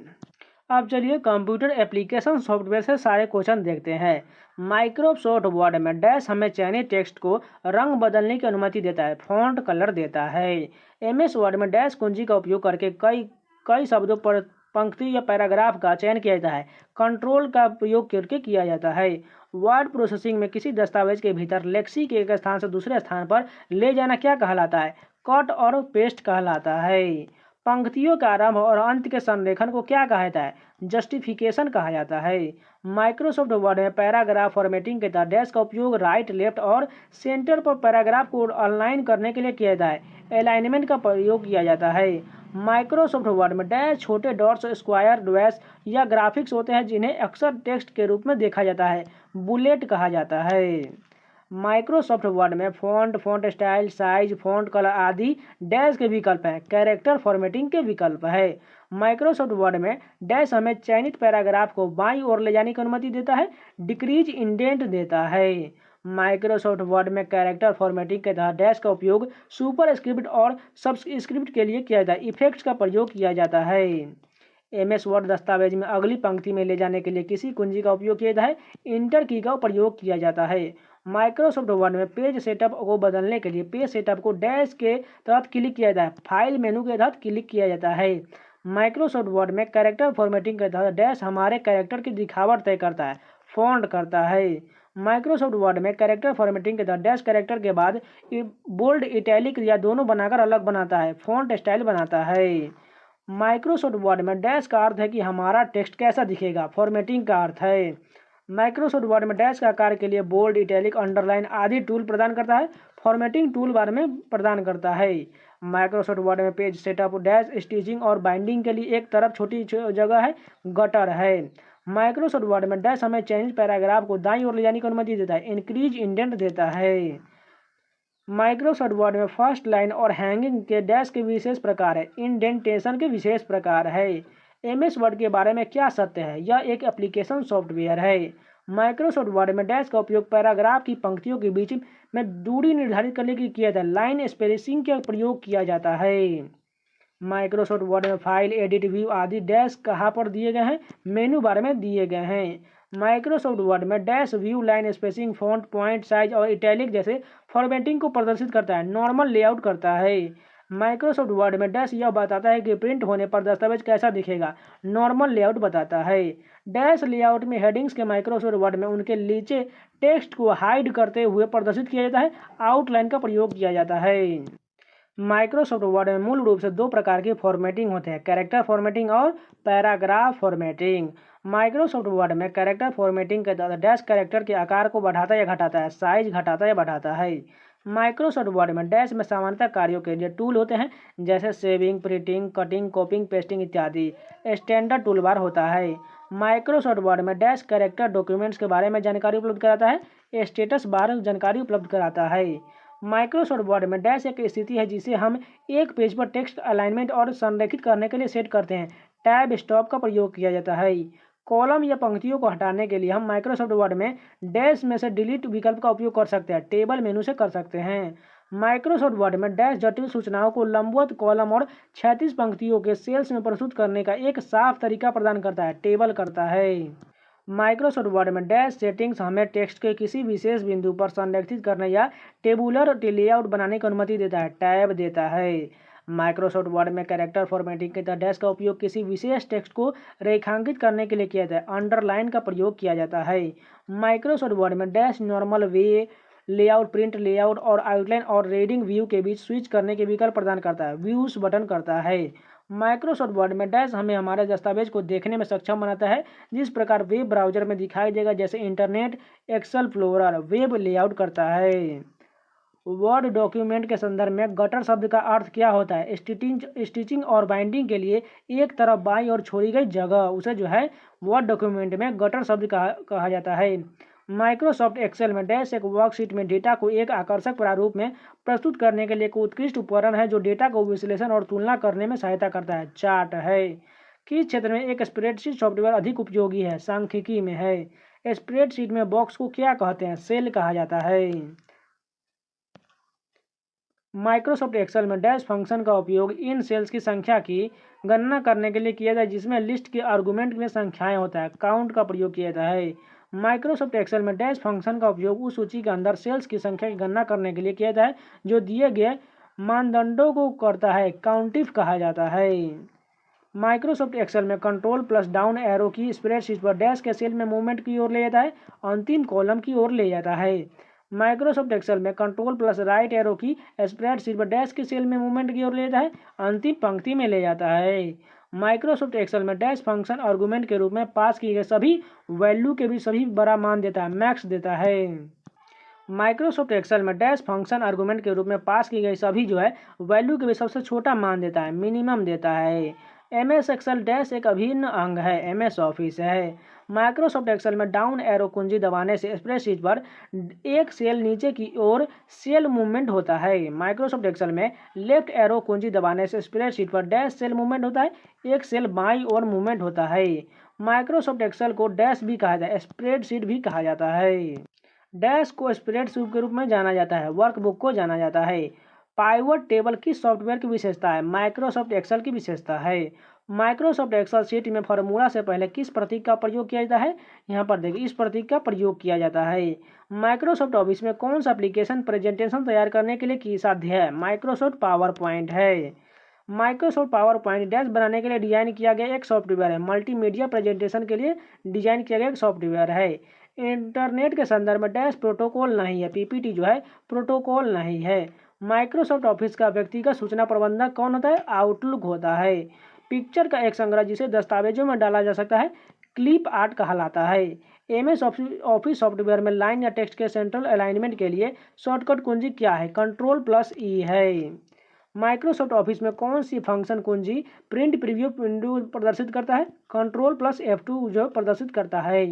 अब चलिए कंप्यूटर एप्लीकेशन सॉफ्टवेयर से सारे क्वेश्चन देखते हैं। माइक्रोसॉफ्ट वर्ड में डैश हमें चयनित टेक्स्ट को रंग बदलने की अनुमति देता है, फॉन्ट कलर देता है। MS वर्ड में डैश कुंजी का उपयोग करके कई कई शब्दों पर पंक्ति या पैराग्राफ का चयन किया जाता है, कंट्रोल का उपयोग करके किया जाता है। वर्ड प्रोसेसिंग में किसी दस्तावेज के भीतर लेक्सी के एक स्थान से दूसरे स्थान पर ले जाना क्या कहलाता है? कट और पेस्ट कहलाता है। पंक्तियों का आरंभ और अंत के संरेखन को क्या कहा जाता है? जस्टिफिकेशन कहा जाता है। माइक्रोसॉफ्ट वर्ड में पैराग्राफ फॉर्मेटिंग के तहत डैश का उपयोग राइट, लेफ्ट और सेंटर पर पैराग्राफ को अलाइन करने के लिए किया जाता है। अलाइनमेंट का प्रयोग किया जाता है। माइक्रोसॉफ्ट वर्ड में डैश छोटे डॉट्स, स्क्वायर, डैश या ग्राफिक्स होते हैं जिन्हें अक्सर टेक्स्ट के रूप में देखा जाता है, बुलेट कहा जाता है। माइक्रोसॉफ्ट वर्ड में font, font style, size, font colour आदि डैश के विकल्प हैं, कैरेक्टर फॉर्मेटिंग के विकल्प है। माइक्रोसॉफ्ट वर्ड में डैश हमें चयनित पैराग्राफ को बाईं ओर ले जाने की अनुमति देता है, डिक्रीज इंडेंट देता है। माइक्रोसॉफ्ट वर्ड में कैरेक्टर फॉर्मेटिंग के तहत डैश का उपयोग सुपर स्क्रिप्ट और सबस्क्रिप्ट के लिए किया जाता है, इफेक्ट्स का प्रयोग किया जाता है। MS वर्ड दस्तावेज में अगली पंक्ति में ले जाने के लिए किसी कुंजी का उपयोग किया जाता है, इंटर की का प्रयोग किया जाता है। माइक्रोसॉफ्ट वर्ड में पेज सेटअप को बदलने के लिए पेज सेटअप को डैश के तहत क्लिक किया जाता है, फाइल मेनू के तहत क्लिक किया जाता है। माइक्रोसॉफ्ट वर्ड में कैरेक्टर फॉर्मेटिंग के तहत डैश हमारे कैरेक्टर की दिखावट तय करता है, फॉन्ट करता है। माइक्रोसॉफ्ट वर्ड में कैरेक्टर फॉर्मेटिंग के तहत डैश कैरेक्टर के बाद बोल्ड, इटैलिक या दोनों बनाकर अलग बनाता है, फॉन्ट स्टाइल बनाता है। माइक्रोसॉफ्ट वर्ड में डैश का अर्थ है कि हमारा टेक्स्ट कैसा दिखेगा, फॉर्मेटिंग का अर्थ है। माइक्रोसॉफ्ट वर्ड में डैश का आकार के लिए बोल्ड, इटैलिक, अंडरलाइन आदि टूल प्रदान करता है, फॉर्मेटिंग टूल बार में प्रदान करता है। माइक्रोसॉफ्ट वर्ड में पेज सेटअप, डैश स्टिचिंग और बाइंडिंग के लिए एक तरफ छोटी जगह है, गटर है। माइक्रोसॉफ्ट वर्ड में डैश हमें चयनित पैराग्राफ को दाईं ओर ले जाने की अनुमति देता है, इंक्रीज इंडेंट देता है। माइक्रोसॉफ्ट वर्ड में फर्स्ट लाइन और हैंगिंग के डैश के विशेष प्रकार है, इंडेंटेशन के विशेष प्रकार है। MS वर्ड के बारे में क्या सत्य है? यह एक एप्लीकेशन सॉफ्टवेयर है। माइक्रोसॉफ्ट वर्ड में डैश का उपयोग पैराग्राफ की पंक्तियों के बीच में दूरी निर्धारित करने के लिए किया जाता है, लाइन स्पेसिंग का प्रयोग किया जाता है। माइक्रोसॉफ्ट वर्ड में फाइल, एडिट, व्यू आदि डैश कहाँ पर दिए गए हैं? मेनू बार में दिए गए हैं। माइक्रोसॉफ्ट वर्ड में dash view, line spacing, font, point size और इटैलिक जैसे फॉर्मेटिंग को प्रदर्शित करता है, नॉर्मल लेआउट करता है। माइक्रोसॉफ्ट वर्ड में डैश यह बताता है कि प्रिंट होने पर दस्तावेज कैसा दिखेगा, नॉर्मल लेआउट बताता है। डैश लेआउट में हेडिंग्स के माइक्रोसॉफ्ट वर्ड में उनके नीचे टेक्स्ट को हाइड करते हुए प्रदर्शित किया जाता है, आउटलाइन का प्रयोग किया जाता है। माइक्रोसॉफ्ट वर्ड में मूल रूप से दो प्रकार की फॉर्मेटिंग होते हैं, कैरेक्टर फॉर्मेटिंग और पैराग्राफ फॉर्मेटिंग। माइक्रोसॉफ्ट वर्ड में कैरेक्टर फॉर्मेटिंग के तहत डैश कैरेक्टर के आकार को बढ़ाता या घटाता है, साइज घटाता या बढ़ाता है। माइक्रोसॉफ्ट वर्ड में डैश में सामान्यतः कार्यों के लिए टूल होते हैं, जैसे सेविंग, प्रिंटिंग, कटिंग, कॉपिंग, पेस्टिंग इत्यादि। स्टैंडर्ड टूल बार होता है। माइक्रोसॉफ्ट वर्ड में डैश कैरेक्टर डॉक्यूमेंट्स के बारे में जानकारी उपलब्ध कराता है, स्टेटस बार जानकारी उपलब्ध कराता है। माइक्रोसॉफ्ट वर्ड में डैश एक स्थिति है जिसे हम एक पेज पर टेक्स्ट अलाइनमेंट और संरेखित करने के लिए सेट करते हैं, टैब स्टॉप का प्रयोग किया जाता है। कॉलम या पंक्तियों को हटाने के लिए हम माइक्रोसॉफ्ट वर्ड में डैश में से डिलीट विकल्प का उपयोग कर सकते हैं, टेबल मेनू से कर सकते हैं। माइक्रोसॉफ्ट वर्ड में डैश जटिल सूचनाओं को लंबवत कॉलम और क्षैतिज पंक्तियों के सेल्स में प्रस्तुत करने का एक साफ तरीका प्रदान करता है, टेबल करता है। माइक्रोसॉफ्ट वर्ड में डैश सेटिंग्स हमें टेक्स्ट के किसी विशेष बिंदु पर संरेखित करने या टेबुलर लेआउट बनाने की अनुमति देता है, टैब देता है। माइक्रोसॉफ्ट वर्ड में कैरेक्टर फॉर्मेटिंग के तहत डैश का उपयोग किसी विशेष टेक्स्ट को रेखांकित करने के लिए किया जाता है, अंडरलाइन का प्रयोग किया जाता है। माइक्रोसॉफ्ट वर्ड में dash normal way layout, print layout और आउटलाइन और रीडिंग व्यू के बीच स्विच करने के विकल्प प्रदान करता है, व्यूज बटन करता है। माइक्रोसॉफ्ट वर्ड में डैश हमें हमारे दस्तावेज को देखने में सक्षम बनाता है, जिस प्रकार वेब ब्राउजर में दिखाई देगा, जैसे इंटरनेट एक्सप्लोरर वेब लेआउट करता है। वर्ड डॉक्यूमेंट के संदर्भ में गटर शब्द का अर्थ क्या होता है? स्टिचिंग और बाइंडिंग के लिए एक तरफ बाईं और छोड़ी गई जगह, उसे जो है वर्ड डॉक्यूमेंट में गटर शब्द कहा जाता है। माइक्रोसॉफ्ट एक्सेल में डैश एक वर्कशीट में डेटा को एक आकर्षक प्रारूप में प्रस्तुत करने के लिए एक उत्कृष्ट उपकरण है जो डेटा को विश्लेषण और तुलना करने में सहायता करता है। चार्ट है। किस क्षेत्र में एक स्प्रेडशीट सॉफ्टवेयर अधिक उपयोगी है? सांख्यिकी में है। स्प्रेडशीट में बॉक्स को क्या कहते हैं? सेल कहा जाता है। माइक्रोसॉफ्ट एक्सेल में डैश फंक्शन का उपयोग इन सेल्स की संख्या की गणना करने के लिए किया जाए जिसमें लिस्ट के आर्गुमेंट में संख्याएं होता है। काउंट का प्रयोग किया जाता है। माइक्रोसॉफ्ट एक्सेल में डैश फंक्शन का उपयोग उस सूची के अंदर सेल्स की संख्या की गणना करने के लिए किया जाता है जो दिए गए मानदंडों को करता है। काउंटिव कहा जाता है। माइक्रोसॉफ्ट एक्सेल में कंट्रोल प्लस डाउन एरो की स्प्रेडशीट पर डैश के सेल में मूवमेंट की ओर ले जाता है, अंतिम कॉलम की ओर ले जाता है। माइक्रोसॉफ्ट एक्सेल में कंट्रोल प्लस राइट एरो की स्प्रेडशीट पर डैश के सेल में मूवमेंट की ओर ले जाता है, अंतिम पंक्ति में ले जाता है। माइक्रोसॉफ्ट एक्सेल में डैश फंक्शन आर्गुमेंट के रूप में पास किए गए सभी वैल्यू के भी सभी बड़ा मान देता है, मैक्स देता है। माइक्रोसॉफ्ट एक्सेल में डैश फंक्शन आर्गुमेंट के रूप में पास की गई सभी वैल्यू के भी सबसे छोटा मान देता है, मिनिमम देता है। MS एक्सेल डैश एक अभिन्न अंग है, MS ऑफिस है। माइक्रोसॉफ्ट एक्सेल में डाउन एरो कुंजी दबाने से स्प्रेडशीट पर एक सेल नीचे की ओर सेल मूवमेंट होता है। माइक्रोसॉफ्ट एक्सेल में लेफ्ट एरो कुंजी दबाने से स्प्रेडशीट पर डैश सेल मूवमेंट होता है, एक सेल बाईं ओर मूवमेंट होता है। माइक्रोसॉफ्ट एक्सेल को डैश भी कहा जाता है, स्प्रेडशीट भी कहा जाता है। डैश को स्प्रेडशीट के रूप में जाना जाता है, वर्कबुक को जाना जाता है। पाइवट टेबल किस सॉफ्टवेयर की विशेषता है? माइक्रोसॉफ्ट एक्सेल की विशेषता है। माइक्रोसॉफ्ट एक्सेल शीट में फार्मूला से पहले किस प्रतीक का प्रयोग किया जाता है? यहाँ पर देखिए, इस प्रतीक का प्रयोग किया जाता है। माइक्रोसॉफ्ट ऑफिस में कौन सा एप्लीकेशन प्रेजेंटेशन तैयार करने के लिए साध्य है? माइक्रोसॉफ्ट पावर पॉइंट है। माइक्रोसॉफ्ट पावर पॉइंट डैश बनाने के लिए डिजाइन किया गया एक सॉफ्टवेयर है, मल्टीमीडिया प्रेजेंटेशन के लिए डिजाइन किया गया एक सॉफ्टवेयर है। इंटरनेट के संदर्भ में डैश प्रोटोकॉल नहीं है, PPT प्रोटोकॉल नहीं है। माइक्रोसॉफ्ट ऑफिस का व्यक्तिगत सूचना प्रबंधक कौन होता है? आउटलुक होता है। पिक्चर का एक संग्रह जिसे दस्तावेजों में डाला जा सकता है, क्लिप आर्ट कहलाता है। MS ऑफिस सॉफ्टवेयर में लाइन या टेक्स्ट के सेंट्रल अलाइनमेंट के लिए शॉर्टकट कुंजी क्या है? कंट्रोल+E है। माइक्रोसॉफ्ट ऑफिस में कौन सी फंक्शन कुंजी प्रिंट प्रीव्यू विंडो प्रदर्शित करता है? कंट्रोल+F2 प्रदर्शित करता है।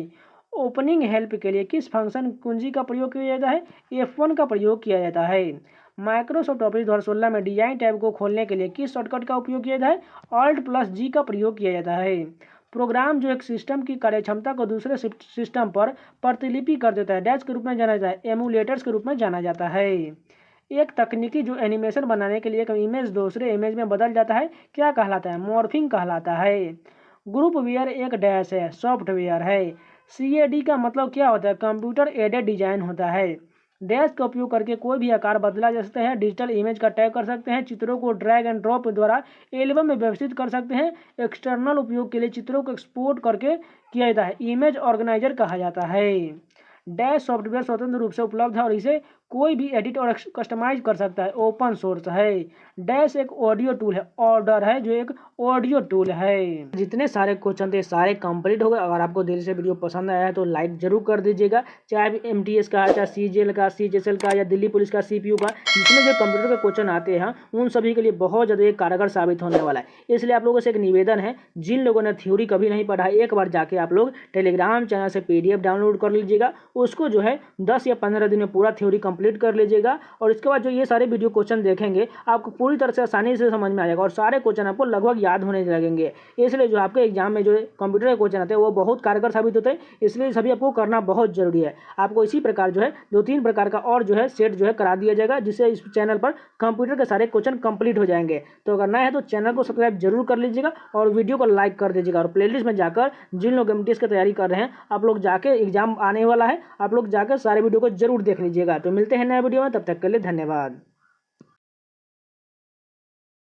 ओपनिंग हेल्प के लिए किस फंक्शन कुंजी का प्रयोग किया जाता है? F1 का प्रयोग किया जाता है। माइक्रोसॉफ्ट ऑफिस 2016 में डिजाइन टैब को खोलने के लिए किस शॉर्टकट का उपयोग किया जाता है? Alt+G का प्रयोग किया जाता है। प्रोग्राम जो एक सिस्टम की कार्यक्षमता को दूसरे सिस्टम पर प्रतिलिपि कर देता है, डैश के रूप में जाना जाता है, एमुलेटर्स के रूप में जाना जाता है। एक तकनीकी जो एनिमेशन बनाने के लिए एक इमेज दूसरे इमेज में बदल जाता है, क्या कहलाता है? मॉर्फिंग कहलाता है। ग्रुप वेयर एक डैश है, सॉफ्टवेयर है। CAD का मतलब क्या होता है? कंप्यूटर एडेड डिजाइन होता है। डैश का उपयोग करके कोई भी आकार बदला जा सकता है, डिजिटल इमेज का टैग कर सकते हैं, चित्रों को ड्रैग एंड ड्रॉप द्वारा एल्बम में व्यवस्थित कर सकते हैं। एक्सटर्नल उपयोग के लिए चित्रों को एक्सपोर्ट करके किया जाता है, इमेज ऑर्गेनाइजर कहा जाता है। डैश सॉफ्टवेयर स्वतंत्र रूप से उपलब्ध है और इसे कोई भी एडिट और कस्टमाइज कर सकता है, ओपन सोर्स है। डैश एक ऑडियो टूल है, ऑर्डर है जो एक ऑडियो टूल है। जितने सारे क्वेश्चन थे सारे कंप्लीट हो गए। अगर आपको दिल से वीडियो पसंद आया है तो लाइक जरूर कर दीजिएगा, चाहे MTS का, चाहे CGL का, CGSL का या दिल्ली पुलिस का CPU का, जिसमें जो कंप्यूटर के क्वेश्चन आते हैं उन सभी के लिए बहुत ज़्यादा कारगर साबित होने वाला है। इसलिए आप लोगों से एक निवेदन है, जिन लोगों ने थ्योरी कभी नहीं पढ़ा, एक बार जाके आप लोग टेलीग्राम चैनल से PDF डाउनलोड कर लीजिएगा, उसको 10 या 15 दिन में पूरा थ्योरी कंप्लीट कर लीजिएगा। और इसके बाद जो ये सारे वीडियो क्वेश्चन देखेंगे आपको पूरी तरह से आसानी से समझ में आ जाएगा और सारे क्वेश्चन आपको लगभग याद होने लगेंगे। इसलिए जो आपके एग्जाम में जो कंप्यूटर के क्वेश्चन आते हैं वो बहुत कारगर साबित होते हैं, इसलिए सभी आपको करना बहुत जरूरी है। आपको इसी प्रकार 2-3 प्रकार का और सेट करा दिया जाएगा, जिससे इस चैनल पर कंप्यूटर के सारे क्वेश्चन कंप्लीट हो जाएंगे। तो अगर नया है तो चैनल को सब्सक्राइब जरूर कर लीजिएगा और वीडियो को लाइक कर दीजिएगा। और प्लेलिस्ट में जाकर जिन लोग MTS की तैयारी कर रहे हैं, आप लोग जाके एग्जाम आने वाला है, आप लोग जाकर सारे वीडियो को जरूर देख लीजिएगा। तो मिलते हैं नए वीडियो में, तब तक के लिए धन्यवाद।